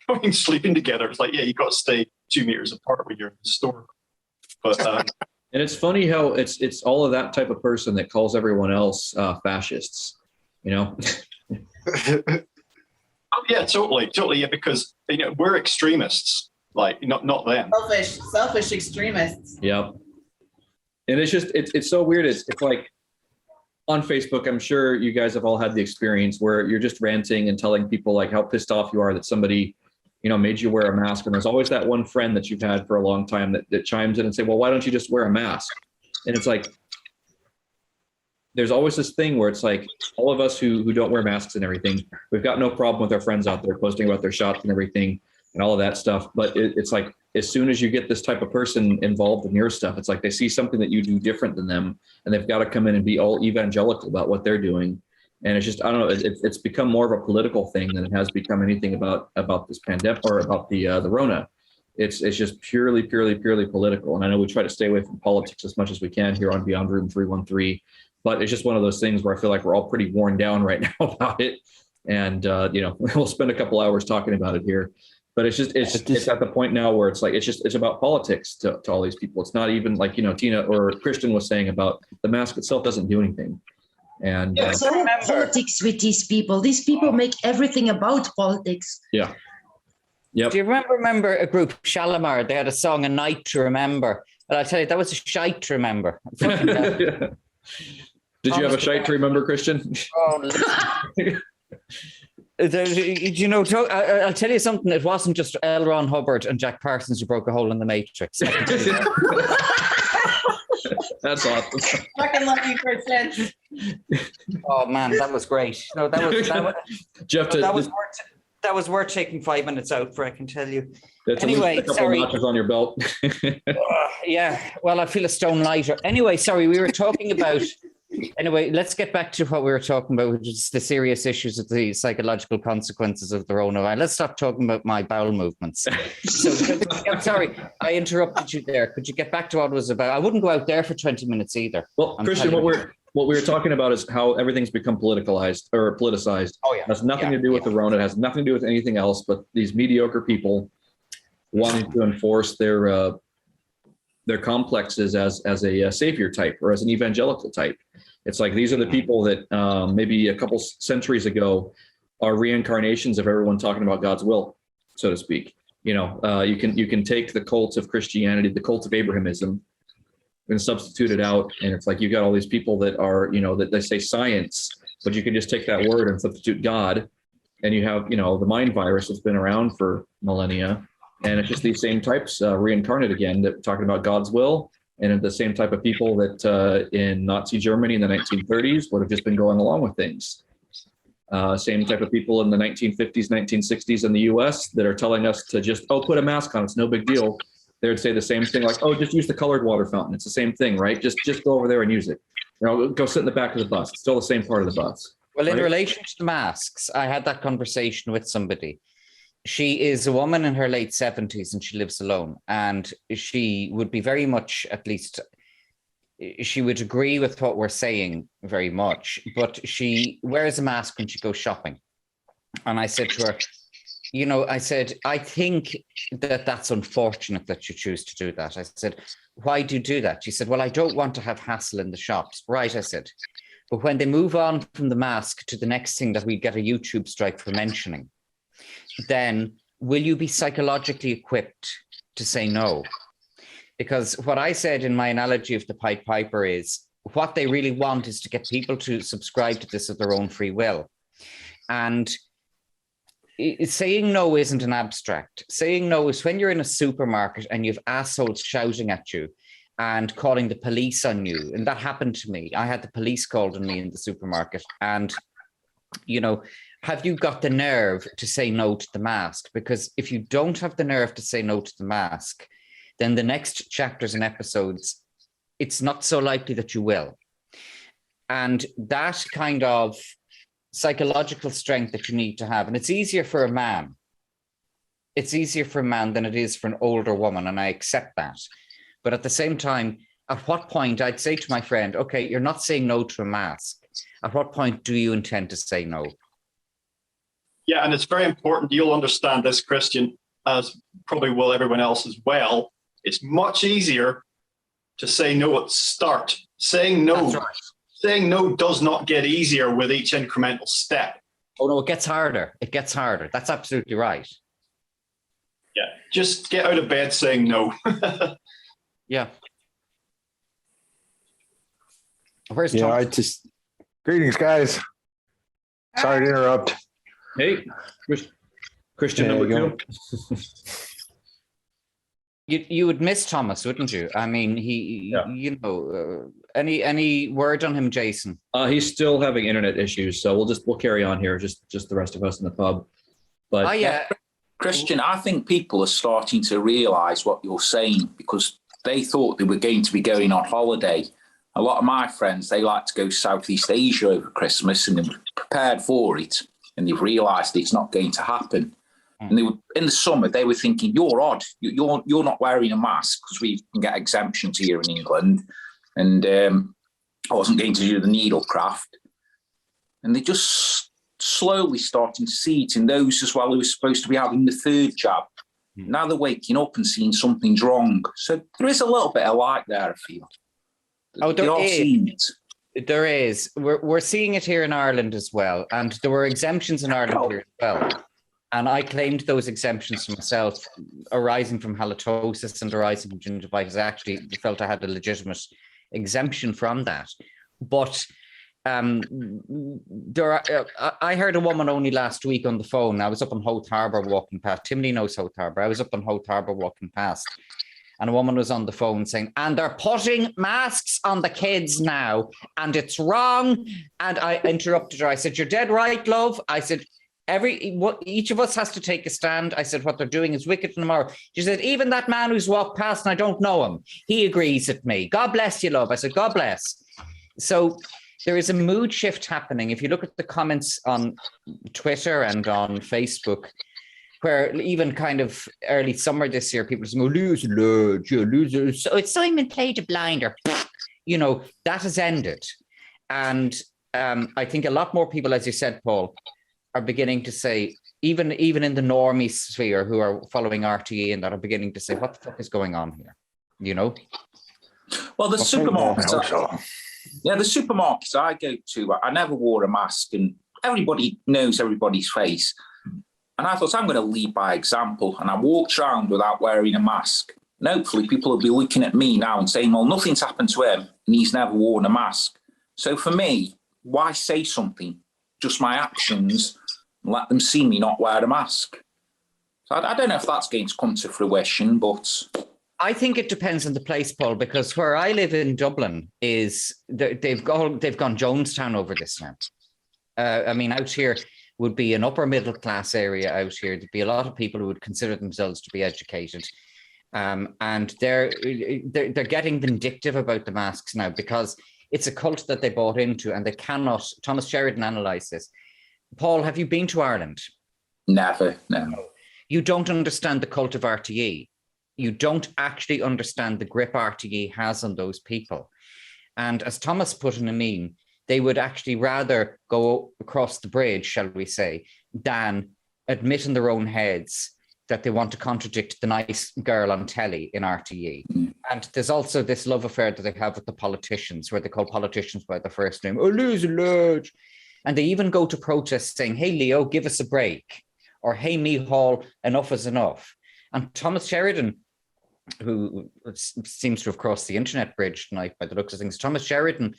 we're sleeping together. It's you got to stay 2 meters apart when you're in the store. But and it's funny how it's all of that type of person that calls everyone else fascists, Oh yeah, totally, yeah, because we're extremists, not them. Selfish extremists. Yep. And it's just it's so weird. It's like on Facebook, I'm sure you guys have all had the experience where you're just ranting and telling people how pissed off you are that somebody made you wear a mask. And there's always that one friend that you've had for a long time that chimes in and say, well, why don't you just wear a mask? And it's there's always this thing where it's all of us who don't wear masks and everything, we've got no problem with our friends out there posting about their shots and everything and all of that stuff. But it's as soon as you get this type of person involved in your stuff, it's they see something that you do different than them, and they've got to come in and be all evangelical about what they're doing. And it's just, I don't know, it's become more of a political thing than it has become anything about this pandemic or about the Rona. It's just purely political. And I know we try to stay away from politics as much as we can here on Beyond Room 313, but it's just one of those things where I feel we're all pretty worn down right now about it. And, we'll spend a couple hours talking about it here. But it's at the point now where it's about politics to all these people. It's not even Tina or Christian was saying about the mask itself doesn't do anything. And it's all politics with these people. These people make everything about politics. Yeah. Yep. Do you remember a group, Shalimar? They had a song, A Night to Remember. And I'll tell you, that was a shite to remember. Yeah. Did you have a shite to remember, Christian? Oh, I'll tell you something. It wasn't just L. Ron Hubbard and Jack Parsons who broke a hole in the Matrix. That's awesome. Fucking love you, Christian. Oh man, that was great. No, Jeff, that was worth taking 5 minutes out for. I can tell you. Anyway, a couple of notches on your belt. Yeah. Well, I feel a stone lighter. Anyway, sorry, we were talking about. Anyway, let's get back to what we were talking about, which is the serious issues of the psychological consequences of the coronavirus. Let's stop talking about my bowel movements. So, I'm sorry, I interrupted you there. Could you get back to what it was about? I wouldn't go out there for 20 minutes either. Well, Christian, what we were talking about is how everything's become politicized. Oh, yeah. It has nothing to do with the Rona. It has nothing to do with anything else but these mediocre people wanting to enforce their complexes as a savior type or as an evangelical type. It's these are the people that maybe a couple centuries ago are reincarnations of everyone talking about God's will, so to speak. You can take the cult of Christianity, the cult of Abrahamism, and substitute it out. And it's you got all these people that are, that they say science, but you can just take that word and substitute God. And you have, the mind virus that's been around for millennia. And it's just these same types reincarnate again, that talking about God's will and the same type of people that in Nazi Germany in the 1930s would have just been going along with things. Same type of people in the 1950s, 1960s in the US that are telling us to just, oh, put a mask on, it's no big deal. They would say the same thing like, oh, just use the colored water fountain. It's the same thing, right? Just go over there and use it. You know, go sit in the back of the bus. It's still the same part of the bus. Well, in right? relation to the masks, I had that conversation with somebody. She is a woman in her late 70s and she lives alone. And she would be very much, at least, she would agree with what we're saying very much, but she wears a mask when she goes shopping. And I said to her, you know, I said, I think that that's unfortunate that you choose to do that. I said, why do you do that? She said, well, I don't want to have hassle in the shops. Right, I said. But when they move on from the mask to the next thing that we get a YouTube strike for mentioning, then will you be psychologically equipped to say no? Because what I said in my analogy of the Pied Piper is what they really want is to get people to subscribe to this of their own free will. And saying no isn't an abstract. Saying no is when you're in a supermarket and you have assholes shouting at you and calling the police on you. And that happened to me. I had the police called on me in the supermarket. And, you know, have you got the nerve to say no to the mask? Because if you don't have the nerve to say no to the mask, then the next chapters and episodes, it's not so likely that you will. And that kind of psychological strength that you need to have, and it's easier for a man. It's easier for a man than it is for an older woman, and I accept that. But at the same time, at what point I'd say to my friend, okay, you're not saying no to a mask. At what point do you intend to say no? Yeah, and it's very important you'll understand this, Christian, as probably will everyone else as well. It's much easier to say no at the start. Saying no, That's right. Saying no does not get easier with each incremental step. Oh no, it gets harder. It gets harder. That's absolutely right. Yeah, just get out of bed saying no. Yeah. Where's Yeah, Tom? I just greetings, guys. Sorry to interrupt. Hey, Christian There number you two. You would miss Thomas, wouldn't you? I mean, he, Yeah. you know, any word on him, Jason? He's still having internet issues, so we'll carry on here, just the rest of us in the pub. But Oh yeah, Christian, I think people are starting to realise what you're saying because they thought they were going to be going on holiday. A lot of my friends, they like to go Southeast Asia over Christmas and they're prepared for it and they've realised it's not going to happen. And they were in the summer, they were thinking, you're odd. You're not wearing a mask because we can get exemptions here in England. And I wasn't going to do the needlecraft. And they just slowly starting to see it in those as well who were supposed to be having the third jab. Now they're waking up and seeing something's wrong. So there is a little bit of light there, I feel. Oh, They are seeing it. there is. We're seeing it here in Ireland as well, and there were exemptions in Ireland here as well. And I claimed those exemptions for myself, arising from halitosis and arising from gingivitis. I actually felt I had a legitimate exemption from that. But I heard a woman only last week on the phone. I was up on Hoth Harbour walking past. Timley knows Hoth Harbour. I was up on Hoth Harbour walking past. And a woman was on the phone saying, and they're putting masks on the kids now, and it's wrong. And I interrupted her. I said, you're dead right, love. I said, each of us has to take a stand. I said, what they're doing is wicked and immoral. She said, even that man who's walked past and I don't know him, he agrees with me. God bless you, love. I said, God bless. So there is a mood shift happening. If you look at the comments on Twitter and on Facebook, where even kind of early summer this year, people say, loser. So it's Simon played a blinder. You know, that has ended. And I think a lot more people, as you said, Paul, are beginning to say, even in the normie sphere who are following RTE and that are beginning to say, what the fuck is going on here? You know? Well, the supermarkets, the supermarkets I go to, I never wore a mask and everybody knows everybody's face. And I thought, I'm going to lead by example. And I walked around without wearing a mask. And hopefully people will be looking at me now and saying, well, nothing's happened to him and he's never worn a mask. So for me, why say something? Just my actions, and let them see me not wear a mask. So I don't know if that's going to come to fruition, but I think it depends on the place, Paul, because where I live in Dublin is they've gone Jonestown over this now. I mean, out here would be an upper middle class area out here. There'd be a lot of people who would consider themselves to be educated. And they're getting vindictive about the masks now because it's a cult that they bought into and they cannot. Thomas Sheridan analysed this. Paul, have you been to Ireland? Never, no. You don't understand the cult of RTE. You don't actually understand the grip RTE has on those people. And as Thomas put in a meme, they would actually rather go across the bridge, shall we say, than admit in their own heads that they want to contradict the nice girl on telly in RTE. And there's also this love affair that they have with the politicians, where they call politicians by their first name, oh, Lord. And they even go to protests saying, hey, Leo, give us a break. Or, hey, Micheál, enough is enough. And Thomas Sheridan, who seems to have crossed the internet bridge tonight by the looks of things, Thomas Sheridan,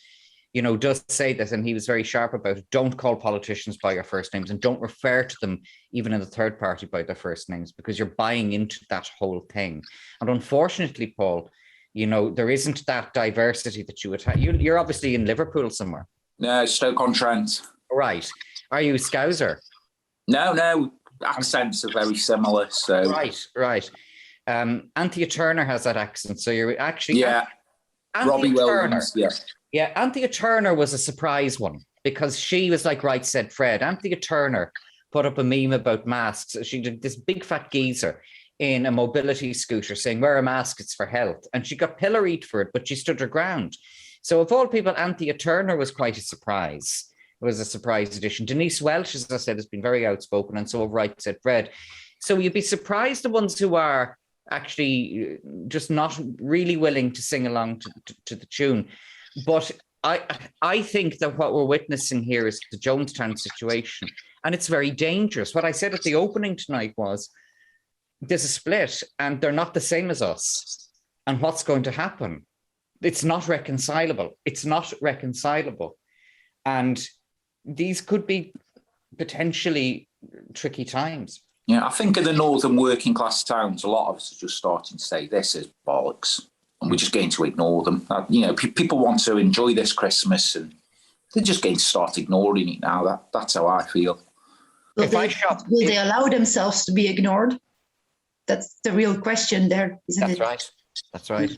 you know, does say this, and he was very sharp about it. Don't call politicians by your first names and don't refer to them, even in the third party, by their first names, because you're buying into that whole thing. And unfortunately, Paul, you know, there isn't that diversity that you would have. You're obviously in Liverpool somewhere. No, Stoke-on-Trent. Right. Are you a Scouser? No. Accents are very similar. So Right. Anthea Turner has that accent, so you're actually Robbie Williams. Yeah, Anthea Turner was a surprise one because she was like Right Said Fred. Anthea Turner put up a meme about masks. She did this big fat geezer in a mobility scooter saying, wear a mask, it's for health. And she got pilloried for it, but she stood her ground. So of all people, Anthea Turner was quite a surprise. It was a surprise addition. Denise Welch, as I said, has been very outspoken, and so have Right Said Fred. So you'd be surprised the ones who are actually just not really willing to sing along to the tune. But I think that what we're witnessing here is the Jonestown situation, and it's very dangerous. What I said at the opening tonight was, there's a split, and they're not the same as us. And what's going to happen? It's not reconcilable. It's not reconcilable. And these could be potentially tricky times. Yeah, I think in the northern working class towns, a lot of us are just starting to say this is bollocks, and we're just going to ignore them. You know, people want to enjoy this Christmas, and they're just going to start ignoring it now. That's how I feel. Will they allow themselves to be ignored? That's the real question there, isn't it? That's right.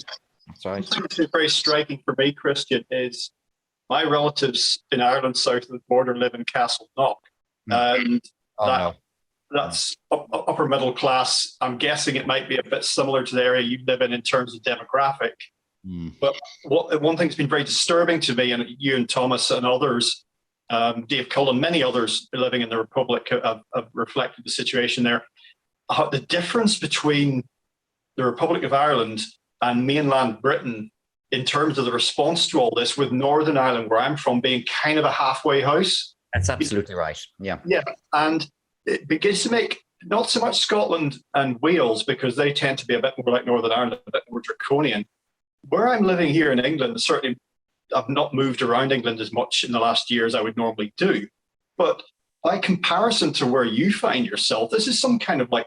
Something that's very striking for me, Christian, is my relatives in Ireland south of the border live in Castleknock, and that's upper middle class. I'm guessing it might be a bit similar to the area you live in terms of demographic. But one thing that's been very disturbing to me, and you and Thomas and others, Dave Cullen, many others living in the Republic have reflected the situation there. The difference between the Republic of Ireland and mainland Britain in terms of the response to all this, with Northern Ireland, where I'm from, being kind of a halfway house. That's absolutely right. Yeah. And it begins to make not so much Scotland and Wales, because they tend to be a bit more like Northern Ireland, a bit more draconian. Where I'm living here in England, certainly I've not moved around England as much in the last year as I would normally do. But by comparison to where you find yourself, this is some kind of like,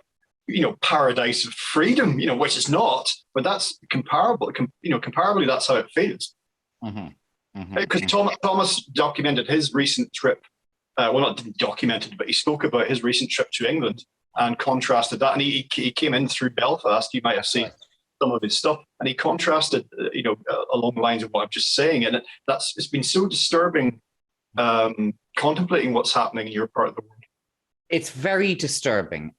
paradise of freedom, which is not, but that's comparable. Comparably, that's how it feels. Because Thomas documented his recent trip. Didn't document it, but he spoke about his recent trip to England and contrasted that. And he came in through Belfast. You might have seen some of his stuff, and he contrasted, along the lines of what I'm just saying. And it's been so disturbing, contemplating what's happening in your part of the world. It's very disturbing.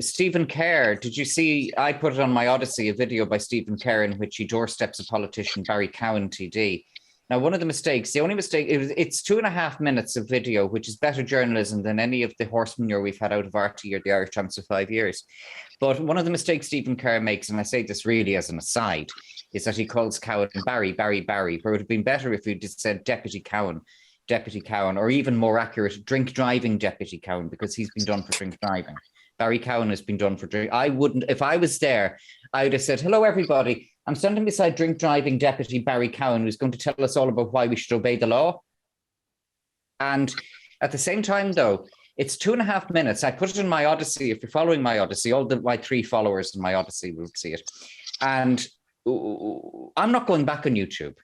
Stephen Kerr, did you see, I put it on my Odyssey, a video by Stephen Kerr in which he doorsteps a politician, Barry Cowan TD. Now, one of the mistakes, the only mistake, it's 2.5 minutes of video, which is better journalism than any of the horse manure we've had out of RT or the Irish Times for 5 years. But one of the mistakes Stephen Kerr makes, and I say this really as an aside, is that he calls Cowan Barry, where it would have been better if he just said Deputy Cowan, or even more accurate, drink driving Deputy Cowan, because he's been done for drink driving. Barry Cowan has been done for drink. I wouldn't, if I was there, I would have said, hello, everybody. I'm standing beside drink driving Deputy Barry Cowan, who's going to tell us all about why we should obey the law. And at the same time, though, it's 2.5 minutes. I put it in my Odyssey. If you're following my Odyssey, my 3 followers in my Odyssey will see it. And I'm not going back on YouTube.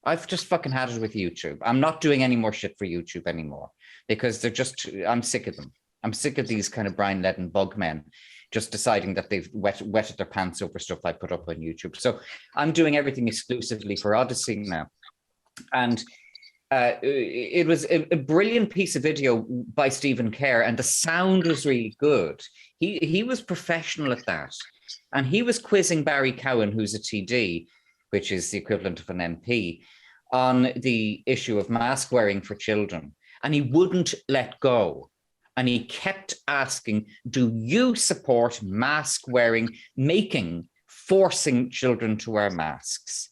I've just fucking had it with YouTube. I'm not doing any more shit for YouTube anymore because they're just, I'm sick of them. I'm sick of these kind of Brian-leaden bug men just deciding that they've wetted their pants over stuff I put up on YouTube. So I'm doing everything exclusively for Odyssey now. And it was a brilliant piece of video by Stephen Kerr, and the sound was really good. He was professional at that. And he was quizzing Barry Cowan, who's a TD, which is the equivalent of an MP, on the issue of mask wearing for children. And he wouldn't let go. And he kept asking, do you support mask wearing, forcing children to wear masks?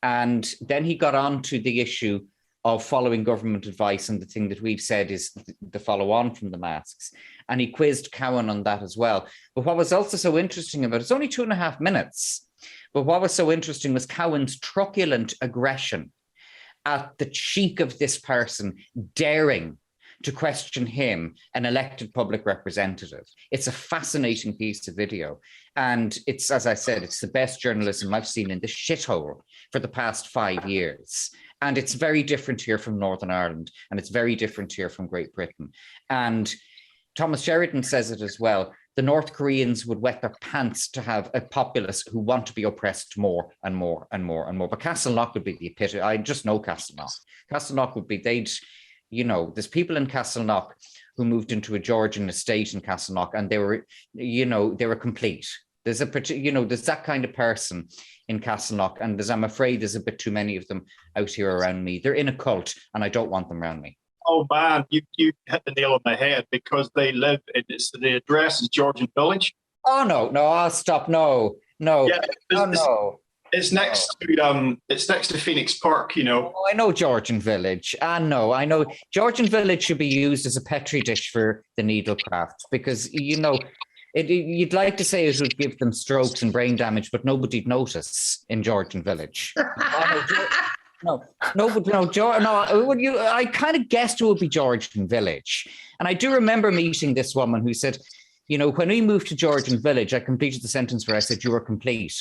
And then he got on to the issue of following government advice, and the thing that we've said is the follow on from the masks. And he quizzed Cowan on that as well. But what was also so interesting about it, it's only 2.5 minutes, but what was so interesting was Cowan's truculent aggression at the cheek of this person daring to question him, an elected public representative. It's a fascinating piece of video. And it's, as I said, it's the best journalism I've seen in the shithole for the past 5 years. And it's very different here from Northern Ireland, and it's very different here from Great Britain. And Thomas Sheridan says it as well. The North Koreans would wet their pants to have a populace who want to be oppressed more and more and more and more. But Castleknock would be the epitome. I just know Castleknock. Castleknock would be, there's people in Castleknock who moved into a Georgian estate in Castleknock, and they were complete. There's there's that kind of person in Castleknock, and I'm afraid there's a bit too many of them out here around me. They're in a cult, and I don't want them around me. Oh man, you hit the nail on the head, because they live. The address is Georgian Village. Oh no, I'll stop. No. Yeah, it's next to Phoenix Park. Oh, I know Georgian Village. I know Georgian Village should be used as a petri dish for the needlecraft, because you'd like to say it would give them strokes and brain damage, but nobody'd notice in Georgian Village. I kind of guessed it would be Georgian Village. And I do remember meeting this woman who said, when we moved to Georgian Village, I completed the sentence where I said, you were complete.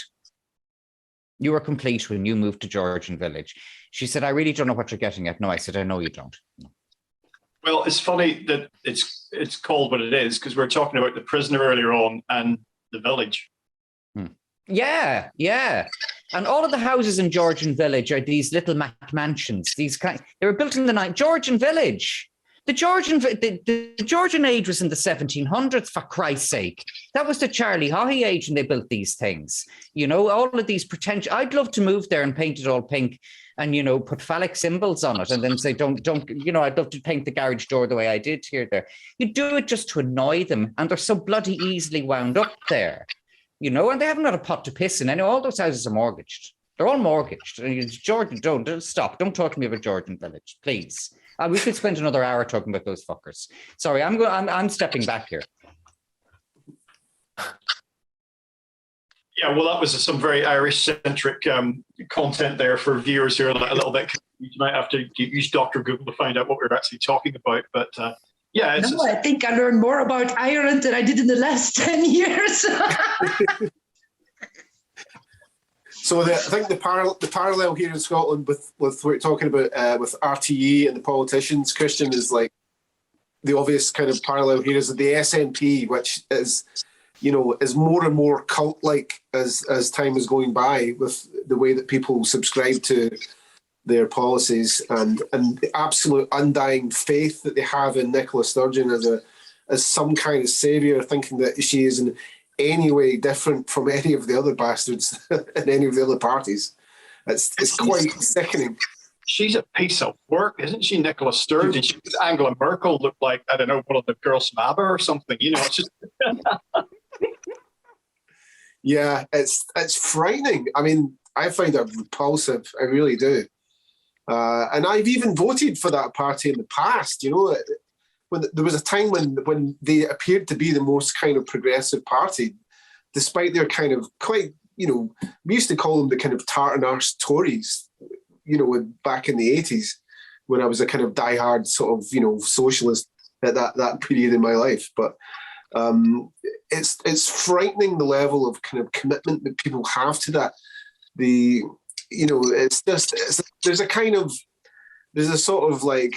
You were complete when you moved to Georgian Village. She said, I really don't know what you're getting at. No, I said, I know you don't. No. Well, it's funny that it's called what it is, because we were talking about the prisoner earlier on and the village. Yeah. And all of the houses in Georgian Village are these little mansions. They were built in the night. Georgian Village. The Georgian age was in the 1700s, for Christ's sake. That was the Charlie Haughey age, and they built these things. All of these pretentious. I'd love to move there and paint it all pink, and put phallic symbols on it, and then say, don't. I'd love to paint the garage door the way I did here. There, you do it just to annoy them, and they're so bloody easily wound up there. And they haven't got a pot to piss in. All those houses are mortgaged. They're all mortgaged. And Georgian, don't stop. Don't talk to me about Georgian Village, please. We could spend another hour talking about those fuckers. Sorry, I'm stepping back here. Yeah, well, that was some very Irish-centric content there for viewers who are a little bit confused. You might have to use Dr. Google to find out what we're actually talking about. But yeah, I think I learned more about Ireland than I did in the last 10 years. So I think the parallel here in Scotland with what we're talking about with RTE and the politicians, Christian, is like the obvious kind of parallel here is the SNP, which is is more and more cult-like as time is going by, with the way that people subscribe to their policies and the absolute undying faith that they have in Nicola Sturgeon as some kind of saviour, thinking that she is in any way different from any of the other bastards in any of the other parties. It's quite sickening. She's a piece of work, isn't she, Nicola Sturgeon? She was Angela Merkel, looked like, I don't know, one of the girls from ABBA or something. It's just... Yeah, it's frightening. I mean, I find it repulsive. I really do. And I've even voted for that party in the past. When there was a time when they appeared to be the most kind of progressive party, despite their kind of quite, we used to call them the kind of tartan-arse Tories, back in the 80s, when I was a kind of diehard sort of, socialist at that period in my life. But It's frightening the level of kind of commitment that people have to that. There's a sort of like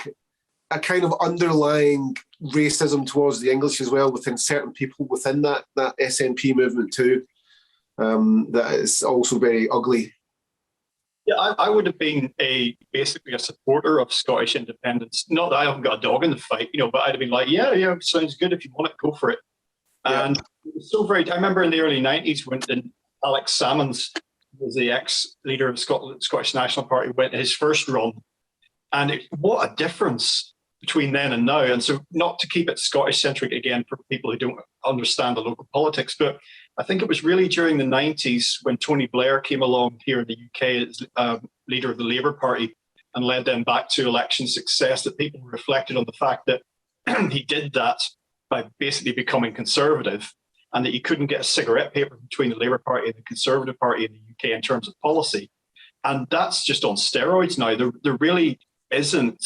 a kind of underlying racism towards the English as well within certain people within that SNP movement too. That is also very ugly. Yeah, I would have been basically a supporter of Scottish independence. Not that I haven't got a dog in the fight, but I'd have been like, yeah, sounds good. If you want it, go for it. Yeah. And it was so I remember in the early 90s when Alex Salmons was the ex-leader of the Scottish National Party, went his first run. And what a difference between then and now. And so not to keep it Scottish-centric again for people who don't understand the local politics, but I think it was really during the 90s when Tony Blair came along here in the UK as leader of the Labour Party and led them back to election success that people reflected on the fact that he did that by basically becoming conservative and that you couldn't get a cigarette paper between the Labour Party and the Conservative Party in the UK in terms of policy. And that's just on steroids now. There really isn't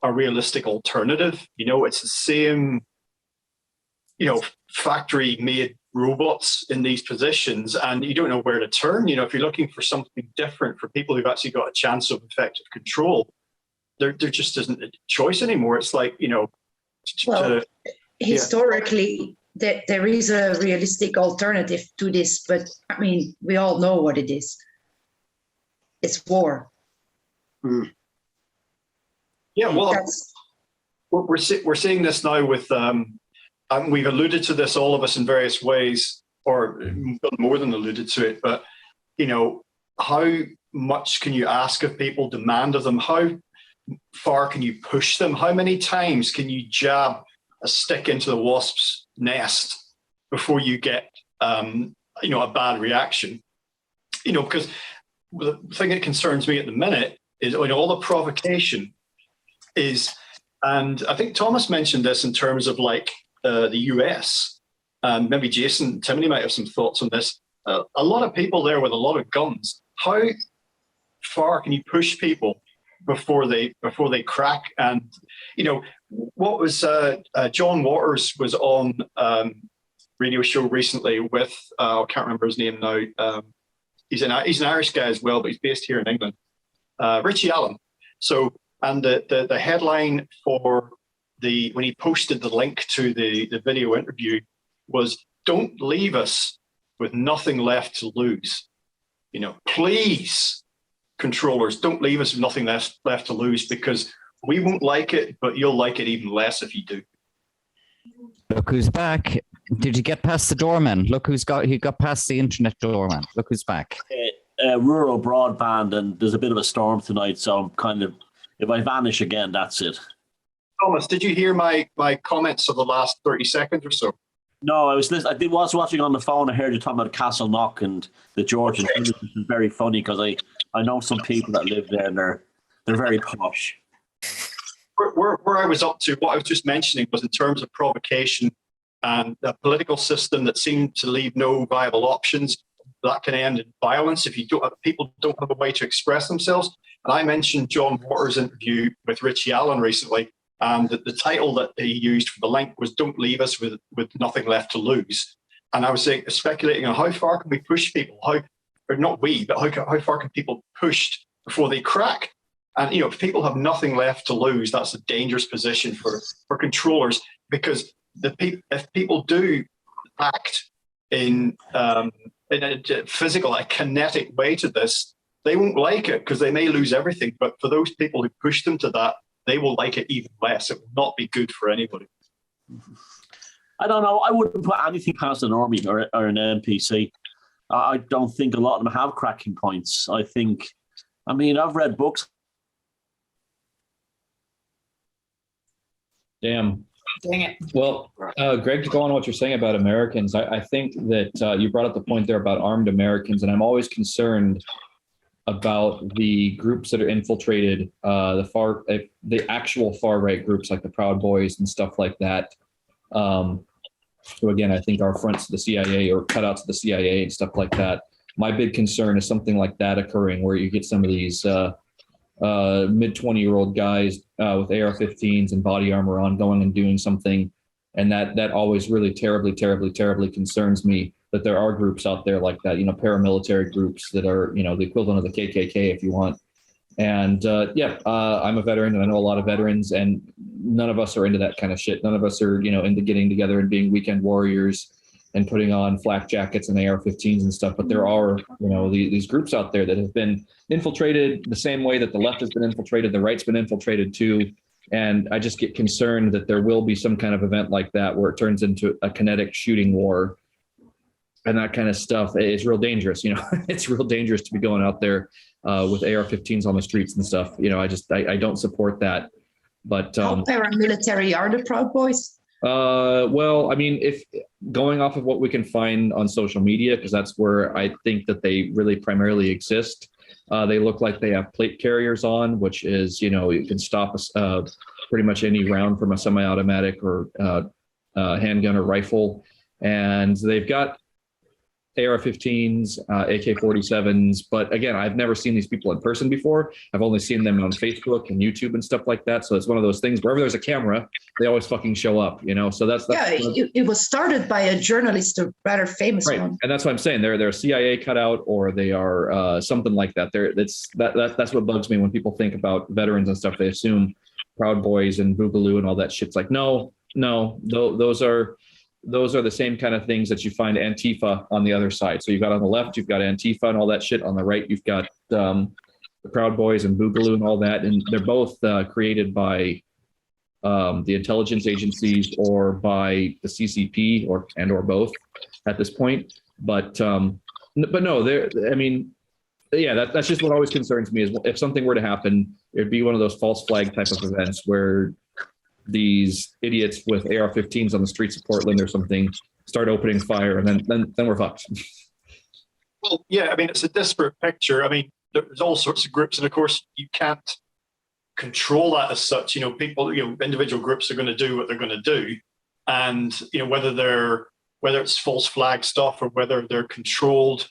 a realistic alternative. It's the same, factory-made robots in these positions, and you don't know where to turn. If you're looking for something different for people who've actually got a chance of effective control, there just isn't a choice anymore. It's like, historically, there is a realistic alternative to this, but I mean, we all know what it is. It's war. Mm. Yeah, well, we're seeing this now with, we've alluded to this, all of us, in various ways, or more than alluded to it, but, how much can you ask of people, demand of them? How far can you push them? How many times can you jab a stick into the wasp's nest before you get, a bad reaction? Because the thing that concerns me at the minute is all the provocation is, and I think Thomas mentioned this in terms of like the US, maybe Jason Timony might have some thoughts on this. A lot of people there with a lot of guns. How far can you push people before they crack? And what was John Waters was on radio show recently with I can't remember his name now. He's an Irish guy as well, but he's based here in England. Richie Allen. So, and the headline for when he posted the link to the video interview was, "Don't leave us with nothing left to lose." Please, controllers, don't leave us with nothing left to lose, because we won't like it, but you'll like it even less if you do. Look who's back. Did you get past the doorman? Look who got past the internet doorman. Look who's back. Rural broadband, and there's a bit of a storm tonight, so I'm kind of, if I vanish again, that's it. Thomas, did you hear my comments of the last 30 seconds or so? No, I was watching on the phone. I heard you talking about Castle Knock and the Georgian. This is very funny because I know some people that live there, and they're very posh. Where I was up to, what I was just mentioning, was in terms of provocation and a political system that seemed to leave no viable options that can end in violence if people don't have a way to express themselves. And I mentioned John Waters' interview with Richie Allen recently, and the title that he used for the link was "Don't leave us with nothing left to lose." And I was speculating on how far can we push people? How far can people push before they crack? And if people have nothing left to lose, that's a dangerous position for controllers, because if people do act in a physical, a kinetic way to this, they won't like it because they may lose everything. But for those people who push them to that, they will like it even less. It will not be good for anybody. I don't know. I wouldn't put anything past an army or an NPC. I don't think a lot of them have cracking points. I've read books. Damn. Dang it. Well, Greg, to go on what you're saying about Americans, I think that you brought up the point there about armed Americans, and I'm always concerned about the groups that are infiltrated, the actual far right groups like the Proud Boys and stuff like that. So again, I think our fronts to the CIA or cutouts of the CIA and stuff like that. My big concern is something like that occurring, where you get some of these mid 20-year-old guys with AR-15s and body armor on going and doing something And that always really terribly concerns me, that there are groups out there like that, paramilitary groups that are, the equivalent of the KKK, if you want. And I'm a veteran, and I know a lot of veterans, and none of us are into that kind of shit. None of us are, into getting together and being weekend warriors and putting on flak jackets and AR-15s and stuff. But there are, these groups out there that have been infiltrated the same way that the left has been infiltrated, the right's been infiltrated too. And I just get concerned that there will be some kind of event like that where it turns into a kinetic shooting war and that kind of stuff. It's real dangerous. It's real dangerous to be going out there with AR-15s on the streets and stuff. I don't support that. But how paramilitary are the Proud Boys? Well, I mean, if going off of what we can find on social media, because that's where I think that they really primarily exist. They look like they have plate carriers on, which is, you can stop pretty much any round from a semi-automatic or handgun or rifle. And they've got AR-15s, AK-47s. But again, I've never seen these people in person before. I've only seen them on Facebook and YouTube and stuff like that. So it's one of those things, wherever there's a camera, they always fucking show up, So that's it was started by a journalist, a rather famous one. And that's what I'm saying. They're a CIA cutout, or they are something like that. That's what bugs me when people think about veterans and stuff. They assume Proud Boys and Boogaloo and all that shit's like, no, those are the same kind of things that you find Antifa on the other side. So you've got on the left, you've got Antifa and all that shit. On the right, you've got the Proud Boys and Boogaloo and all that. And they're both created by the intelligence agencies or by the CCP or both at this point. But no, that's just what always concerns me, is if something were to happen, it'd be one of those false flag type of events where these idiots with AR-15s on the streets of Portland or something start opening fire, and then we're fucked. Well, yeah, I mean, it's a disparate picture. I mean, there's all sorts of groups, and of course, you can't control that as such. People, individual groups are going to do what they're going to do, and whether it's false flag stuff or whether they're controlled,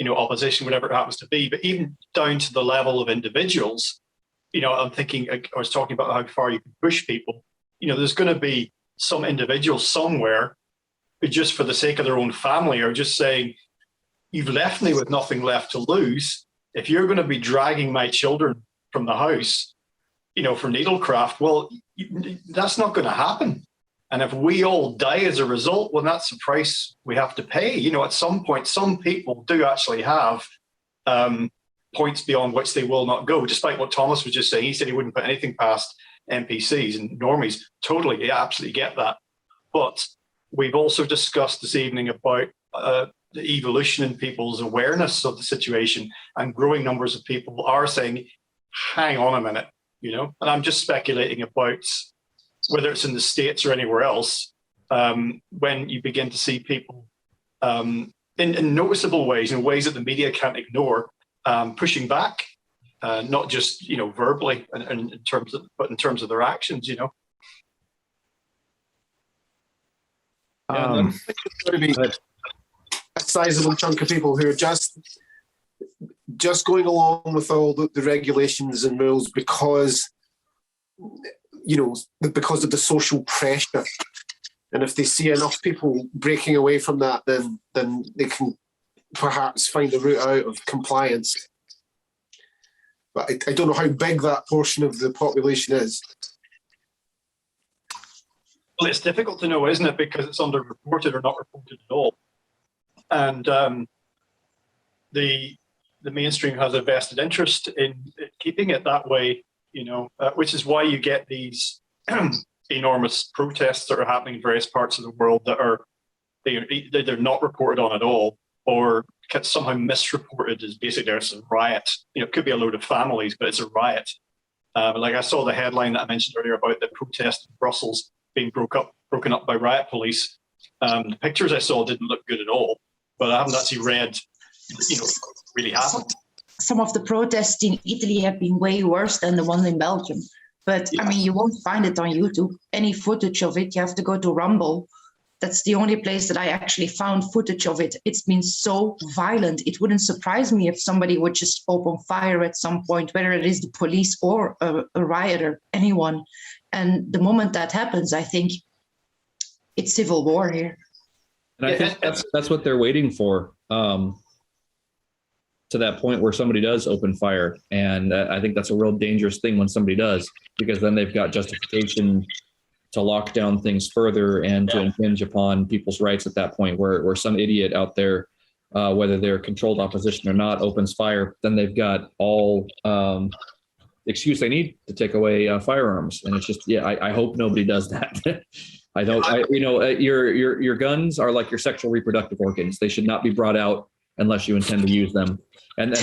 opposition, whatever it happens to be. But even down to the level of individuals. I'm thinking, I was talking about how far you can push people. There's going to be some individual somewhere who, just for the sake of their own family, are just saying, you've left me with nothing left to lose. If you're going to be dragging my children from the house, for needlecraft, well, that's not going to happen. And if we all die as a result, well, that's the price we have to pay. At some point, some people do actually have points beyond which they will not go, despite what Thomas was just saying. He said he wouldn't put anything past NPCs and normies. Totally, yeah, absolutely get that. But we've also discussed this evening about the evolution in people's awareness of the situation, and growing numbers of people are saying, hang on a minute, and I'm just speculating about whether it's in the States or anywhere else, when you begin to see people in noticeable ways, in ways that the media can't ignore, pushing back, not just verbally, and in terms of their actions. There's going to be a sizable chunk of people who are just going along with all the regulations and rules because because of the social pressure. And if they see enough people breaking away from that, then they can perhaps find a route out of compliance. But I don't know how big that portion of the population is. Well, it's difficult to know, isn't it? Because it's underreported or not reported at all. And the mainstream has a vested interest in keeping it that way, which is why you get these enormous protests that are happening in various parts of the world that are they're not reported on at all, or somehow misreported as basically there's a riot. It could be a load of families, but it's a riot. Like I saw the headline that I mentioned earlier about the protest in Brussels being broken up by riot police. The pictures I saw didn't look good at all, but I haven't actually read, what really happened. Some of the protests in Italy have been way worse than the one in Belgium. But yeah. I mean, you won't find it on YouTube. Any footage of it, you have to go to Rumble. That's the only place that I actually found footage of it. It's been so violent. It wouldn't surprise me if somebody would just open fire at some point, whether it is the police or a rioter, anyone. And the moment that happens, I think it's civil war here. And I think that's what they're waiting for, to that point where somebody does open fire. And I think that's a real dangerous thing when somebody does, because then they've got justification to lock down things further and to impinge upon people's rights at that point, where some idiot out there, whether they're controlled opposition or not, opens fire, then they've got all excuse they need to take away firearms. And it's just, I hope nobody does that. Your guns are like your sexual reproductive organs. They should not be brought out unless you intend to use them. And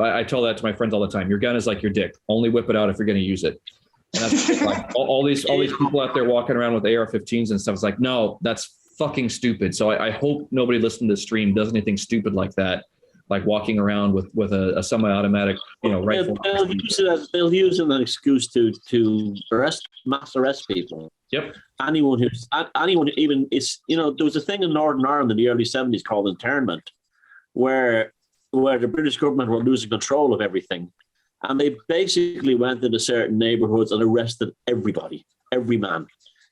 I tell that to my friends all the time. Your gun is like your dick. Only whip it out if you're going to use it. And that's like all these people out there walking around with AR-15s and stuff. It's like, no, that's fucking stupid. So I hope nobody listening to the stream does anything stupid like that, like walking around with a semi-automatic, rifle. They'll use it as an excuse to mass arrest people. Yep. Anyone even is, there was a thing in Northern Ireland in the early 70s called internment, where the British government were losing control of everything. And they basically went into certain neighborhoods and arrested everybody, every man.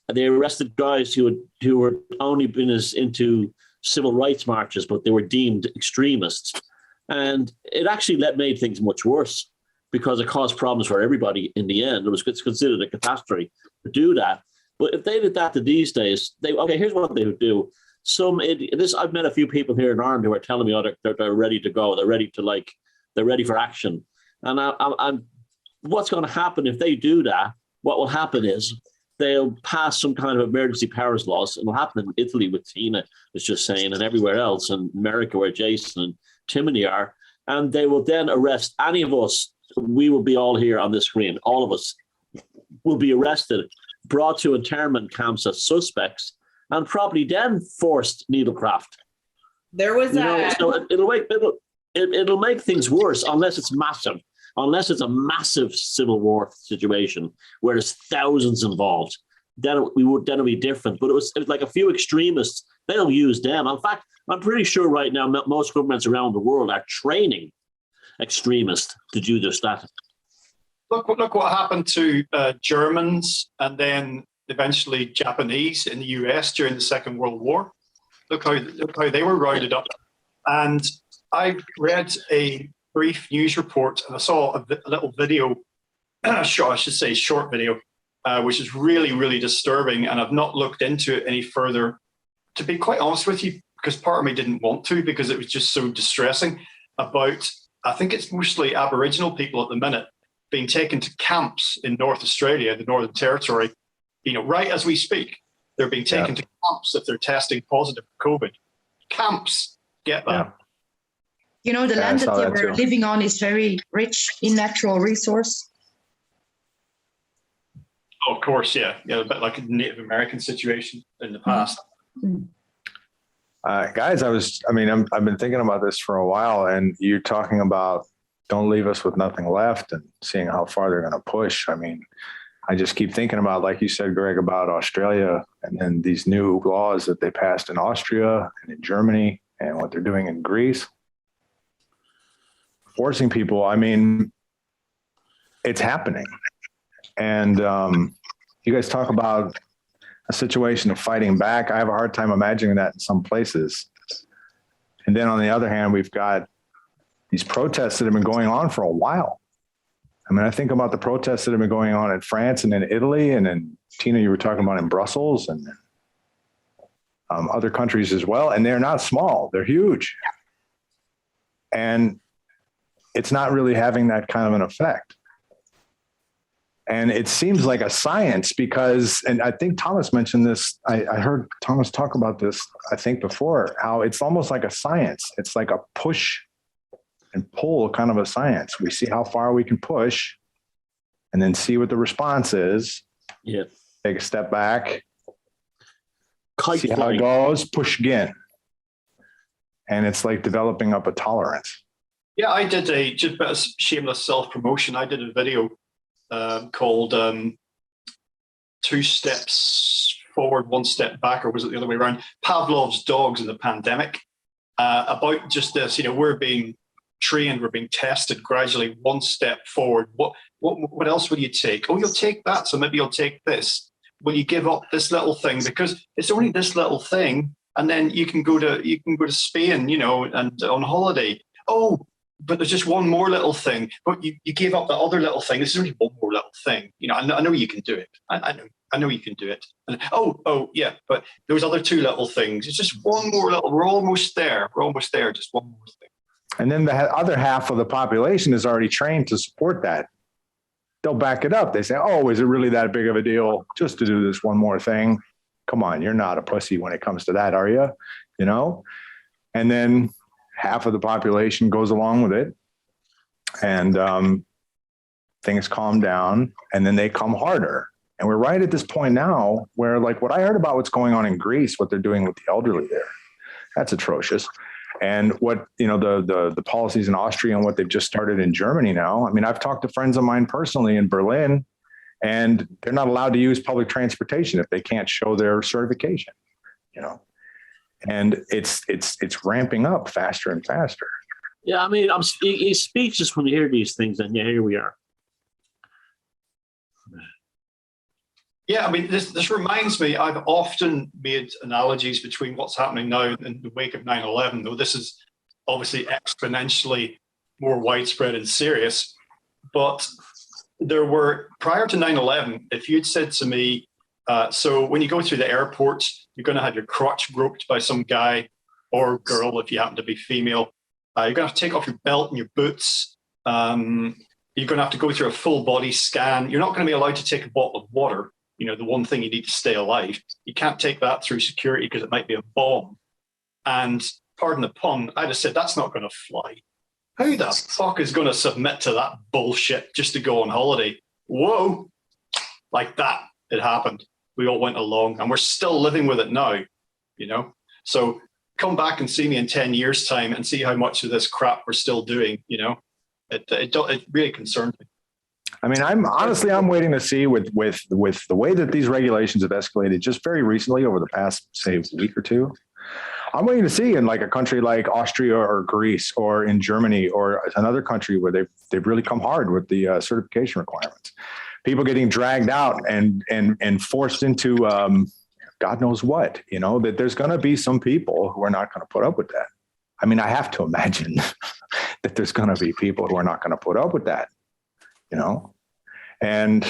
And they arrested guys who were only been into civil rights marches, but they were deemed extremists. And it actually made things much worse because it caused problems for everybody in the end. It's considered a catastrophe to do that. But if they did that to these days, here's what they would do. I've met a few people here in Ireland who are telling me they're ready to go. They're ready for action. And I'm what's going to happen if they do that? What will happen is they'll pass some kind of emergency powers laws. It will happen in Italy with Tina, was just saying, and everywhere else, in America where Jason and Timony are. And they will then arrest any of us. We will be all here on this screen. All of us will be arrested, brought to internment camps as suspects, and probably then forced needlecraft. There was so it'll make things worse unless it's massive. Unless it's a massive civil war situation where there's thousands involved, then it'll be different. But it was like a few extremists. They'll use them. In fact, I'm pretty sure right now most governments around the world are training extremists to do just that. Look what happened to Germans and then eventually Japanese in the US during the Second World War. Look how they were rounded up. And I read a brief news report and I saw a little video, short video, which is really, really disturbing. And I've not looked into it any further, to be quite honest with you, because part of me didn't want to, because it was just so distressing about, I think it's mostly Aboriginal people at the minute, being taken to camps in North Australia, the Northern Territory, right as we speak. They're being taken to camps if they're testing positive for COVID. Camps, get that. The land that they were living on is very rich in natural resource. Oh, of course, a bit like a Native American situation in the past. Guys, I've been thinking about this for a while, and you're talking about don't leave us with nothing left and seeing how far they're going to push. I mean, I just keep thinking about, like you said, Greg, about Australia and then these new laws that they passed in Austria and in Germany and what they're doing in Greece. Forcing people, I mean, it's happening. And you guys talk about a situation of fighting back. I have a hard time imagining that in some places. And then on the other hand, we've got these protests that have been going on for a while. I mean, I think about the protests that have been going on in France and in Italy, and then Tina, you were talking about in Brussels and other countries as well. And they're not small, they're huge. And it's not really having that kind of an effect. And it seems like a science because, and I think Thomas mentioned this, I heard Thomas talk about this, I think before, how it's almost like a science. It's like a push and pull kind of a science. We see how far we can push and then see what the response is. Yeah. Take a step back, see how it goes, push again. And it's like developing up a tolerance. Yeah, I did just a bit of shameless self-promotion. I did a video called 2 Steps Forward, 1 Step Back, or was it the other way around? Pavlov's Dogs in the Pandemic, about just this, we're being trained, we're being tested gradually, 1 step forward. What else will you take? Oh, you'll take that, so maybe you'll take this. will you give up this little thing because it's only this little thing, and then you can go to Spain, and on holiday. Oh, but there's just one more little thing. But you gave up the other little thing. This is only one more little thing. I know you can do it. I know you can do it. And yeah, but those other two little things. It's just one more little. We're almost there. We're almost there. Just one more thing. And then the other half of the population is already trained to support that. They'll back it up. They say, oh, is it really that big of a deal just to do this one more thing? Come on, you're not a pussy when it comes to that, are you? And then half of the population goes along with it, and things calm down, and then they come harder. And we're right at this point now where, like, what I heard about what's going on in Greece, what they're doing with the elderly there, that's atrocious. And what, the policies in Austria and what they've just started in Germany now. I mean, I've talked to friends of mine personally in Berlin, and they're not allowed to use public transportation if they can't show their certification, and it's ramping up faster and faster. Yeah. I mean, he's speechless when you hear these things, and yeah, here we are. Yeah, I mean, this reminds me, I've often made analogies between what's happening now in the wake of 9/11, though this is obviously exponentially more widespread and serious. But there were, prior to 9/11, if you'd said to me, so when you go through the airport, you're going to have your crotch groped by some guy or girl if you happen to be female. You're going to have to take off your belt and your boots. You're going to have to go through a full body scan. You're not going to be allowed to take a bottle of water. The one thing you need to stay alive. You can't take that through security because it might be a bomb. And pardon the pun, I just said, that's not going to fly. Who the fuck is going to submit to that bullshit just to go on holiday? Whoa. Like that, it happened. We all went along, and we're still living with it now, So come back and see me in 10 years' time and see how much of this crap we're still doing, It really concerns me. I mean, I'm waiting to see with the way that these regulations have escalated just very recently over the past, say, week or two. I'm waiting to see in like a country like Austria or Greece or in Germany or another country where they've really come hard with the certification requirements. People getting dragged out and forced into God knows what, that there's going to be some people who are not going to put up with that. I mean, I have to imagine that there's going to be people who are not going to put up with that. And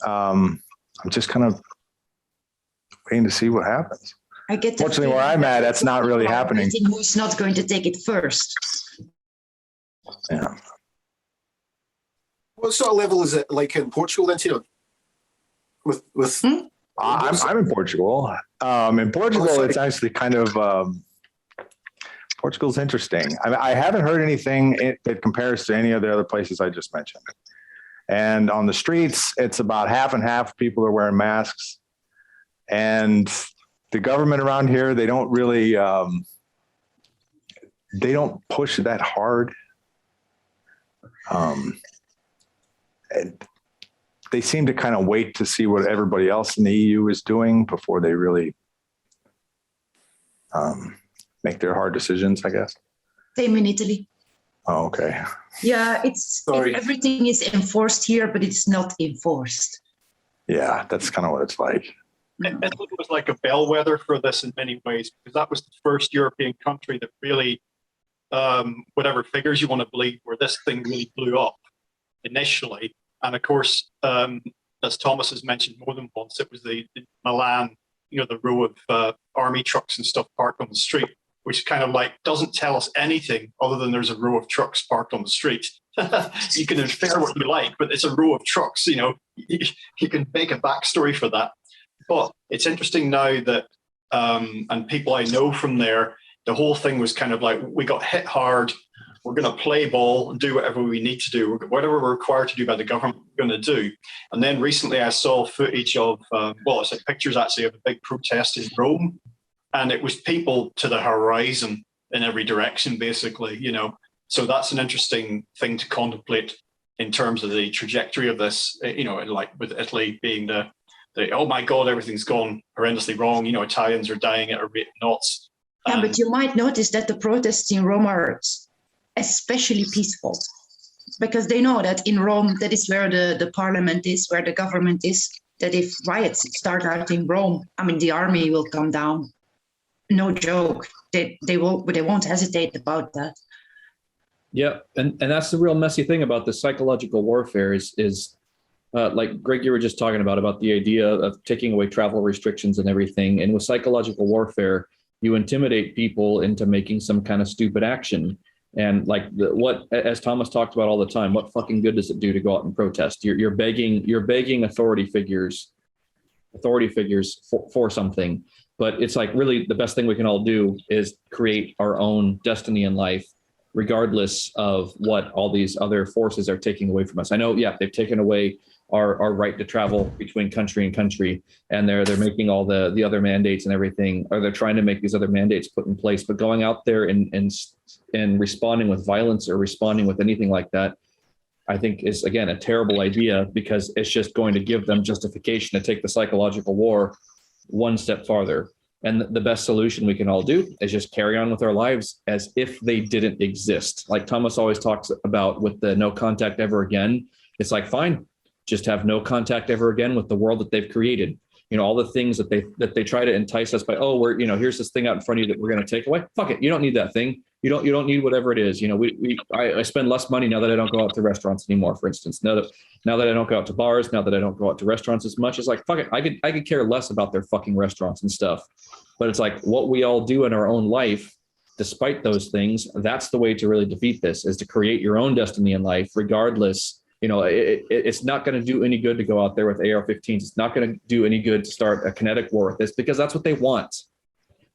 I'm just kind of waiting to see what happens. I get fortunately where I'm at, that's not really happening. Who's not going to take it first? Yeah. What sort of level is it like in Portugal then, Tino? With I'm in Portugal. In Portugal, it's actually kind of Portugal's interesting. I haven't heard anything that compares to any of the other places I just mentioned. And on the streets, it's about half and half people are wearing masks. And the government around here, they don't really, they don't push that hard. And they seem to kind of wait to see what everybody else in the EU is doing before they really make their hard decisions, I guess. Same in Italy. Oh, okay. Yeah, everything is enforced here, but it's not enforced. Yeah, that's kind of what it's like. Italy was like a bellwether for this in many ways, because that was the first European country that really, whatever figures you want to believe, where this thing really blew up initially. And of course, as Thomas has mentioned more than once, it was the Milan, the row of army trucks and stuff parked on the street, which kind of like doesn't tell us anything other than there's a row of trucks parked on the street. You can infer what you like, but it's a row of trucks, you can make a backstory for that. But it's interesting now that, and people I know from there, the whole thing was kind of like, we got hit hard. We're going to play ball and do whatever we need to do, whatever we're required to do by the government, we're going to do. And then recently I saw footage of, I said pictures actually of a big protest in Rome. And it was people to the horizon in every direction, basically, So that's an interesting thing to contemplate in terms of the trajectory of this, like with Italy being the oh my God, everything's gone horrendously wrong. Italians are dying at a rate of knots. Yeah, but you might notice that the protests in Rome are especially peaceful, because they know that in Rome, that is where the parliament is, where the government is. that if riots start out in Rome, I mean, the army will come down. No joke. They won't hesitate about that. Yeah, and that's the real messy thing about the psychological warfare is like Greg, you were just talking about the idea of taking away travel restrictions and everything. And with psychological warfare, you intimidate people into making some kind of stupid action. And like as Thomas talked about all the time, what fucking good does it do to go out and protest? You're begging authority figures for something. But it's like really the best thing we can all do is create our own destiny in life, regardless of what all these other forces are taking away from us. I know, yeah, they've taken away our right to travel between country and country, and they're making all the other mandates and everything, or they're trying to make these other mandates put in place. But going out there and responding with violence or responding with anything like that, I think is, again, a terrible idea, because it's just going to give them justification to take the psychological war one step farther. And the best solution we can all do is just carry on with our lives as if they didn't exist. Like Thomas always talks about with the no contact ever again. It's like, fine, just have no contact ever again with the world that they've created. You know, all the things that they try to entice us by, oh, we're, you know, here's this thing out in front of you that we're going to take away. Fuck it. You don't need that thing. You don't need whatever it is. You know, I spend less money now that I don't go out to restaurants anymore, for instance. Now that I don't go out to bars, now that I don't go out to restaurants as much, it's like, fuck it. I could care less about their fucking restaurants and stuff. But it's like what we all do in our own life, despite those things, that's the way to really defeat this, is to create your own destiny in life, regardless. You know, it's not going to do any good to go out there with AR-15s. It's not going to do any good to start a kinetic war with this, because that's what they want.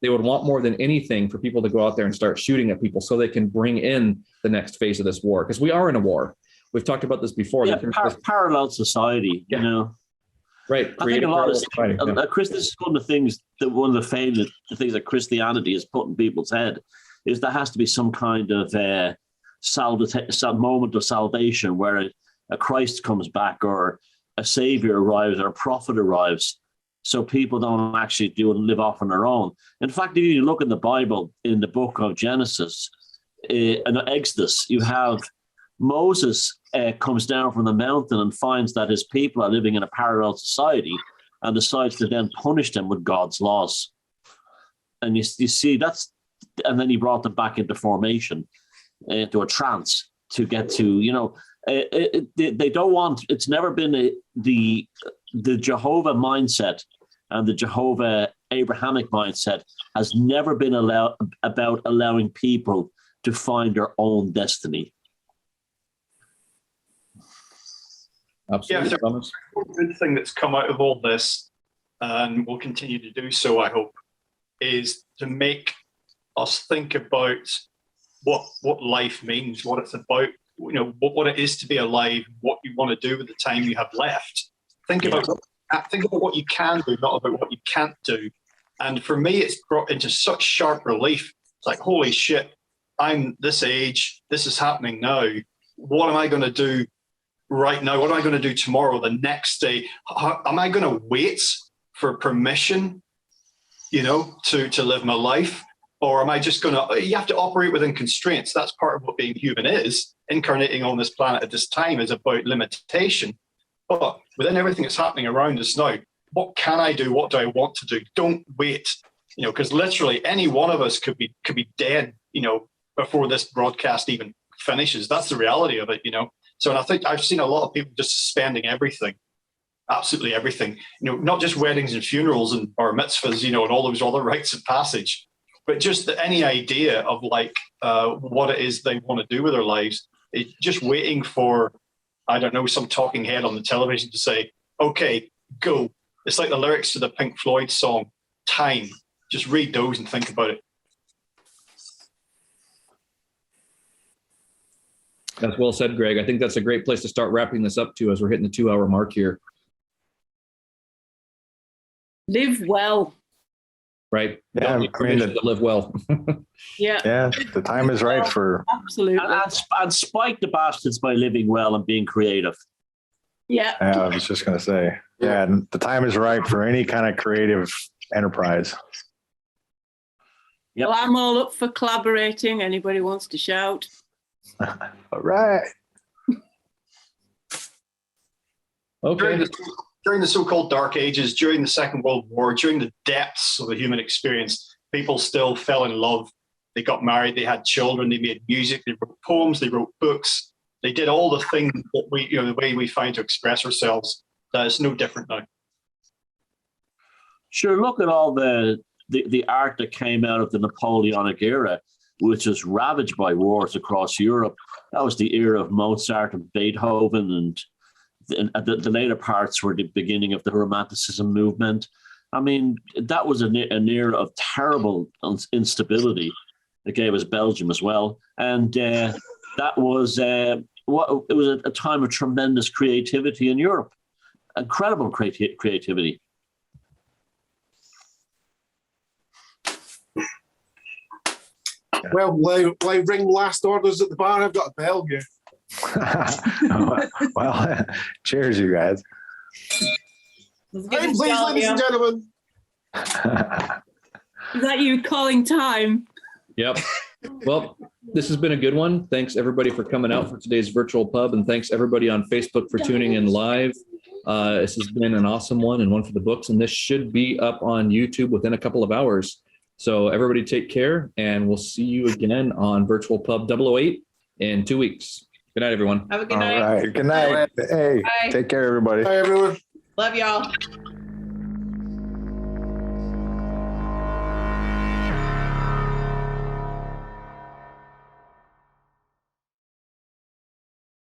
They would want more than anything for people to go out there and start shooting at people so they can bring in the next phase of this war, because we are in a war. We've talked about this before. Yeah, parallel society, yeah. You know. Right. I think a lot of Chris, this is one of the things that the things that Christianity has put in people's head is there has to be some kind of moment of salvation where a Christ comes back, or a savior arrives, or a prophet arrives, so people don't actually do and live off on their own. In fact, if you look in the Bible, in the book of Genesis and Exodus, you have Moses comes down from the mountain and finds that his people are living in a parallel society, and decides to then punish them with God's laws. And you see that's, and then he brought them back into formation, into a trance, to get to, you know, they don't want. It's never been the Jehovah mindset, and the Jehovah Abrahamic mindset has never been about allowing people to find their own destiny. Absolutely. Yeah, the good thing that's come out of all this, and will continue to do so, I hope, is to make us think about what life means, what it's about, you know, what it is to be alive, what you want to do with the time you have left. Think about what you can do, not about what you can't do. And for me, it's brought into such sharp relief. It's like, holy shit, I'm this age, this is happening now. What am I going to do right now? What am I going to do tomorrow, the next day? Am I going to wait for permission, you know, to live my life? Or am I just going to, you have to operate within constraints. That's part of what being human is. Incarnating on this planet at this time is about limitation. But within everything that's happening around us now, what can I do? What do I want to do? Don't wait, you know, because literally any one of us could be dead, you know, before this broadcast even finishes. That's the reality of it, you know. So, and I think I've seen a lot of people just suspending everything, absolutely everything, you know, not just weddings and funerals and bar mitzvahs, you know, and all those other rites of passage, but just any idea of like what it is they want to do with their lives. It's just waiting for, I don't know, some talking head on the television to say, okay, go. It's like the lyrics to the Pink Floyd song, Time. Just read those and think about it. That's well said, Greg. I think that's a great place to start wrapping this up to, as we're hitting the 2-hour mark here. Live well. Right. Yeah, Don't need permission to live well. Yeah. Yeah, the time is right for. Absolutely. And spike the bastards by living well and being creative. Yeah. I was just going to say, yeah, the time is right for any kind of creative enterprise. Yep. Well, I'm all up for collaborating. Anybody wants to shout? All right. Okay. during the so-called Dark Ages, during the Second World War, during the depths of the human experience, people still fell in love. They got married, they had children, they made music, they wrote poems, they wrote books. They did all the things that we, the way we find to express ourselves. That is no different now. Sure, look at all the art that came out of the Napoleonic era, which was ravaged by wars across Europe. That was the era of Mozart and Beethoven, and the later parts were the beginning of the Romanticism movement. I mean, that was an era of terrible instability. It gave us Belgium as well, and that was it was a time of tremendous creativity in Europe, incredible creativity. Well, will I ring last orders at the bar? I've got a bell here. Well, cheers, you guys. Please, ladies and gentlemen. Is that you calling time? Yep. Well, this has been a good one. Thanks everybody for coming out for today's virtual pub, and thanks everybody on Facebook for tuning in live. This has been an awesome one and one for the books, and this should be up on YouTube within a couple of hours. So everybody take care, and we'll see you again on Virtual Pub 008 in 2 weeks. Good night, everyone. Have a good night. All right. Good night. Hey, Bye. take care, everybody. Bye, everyone. Love y'all.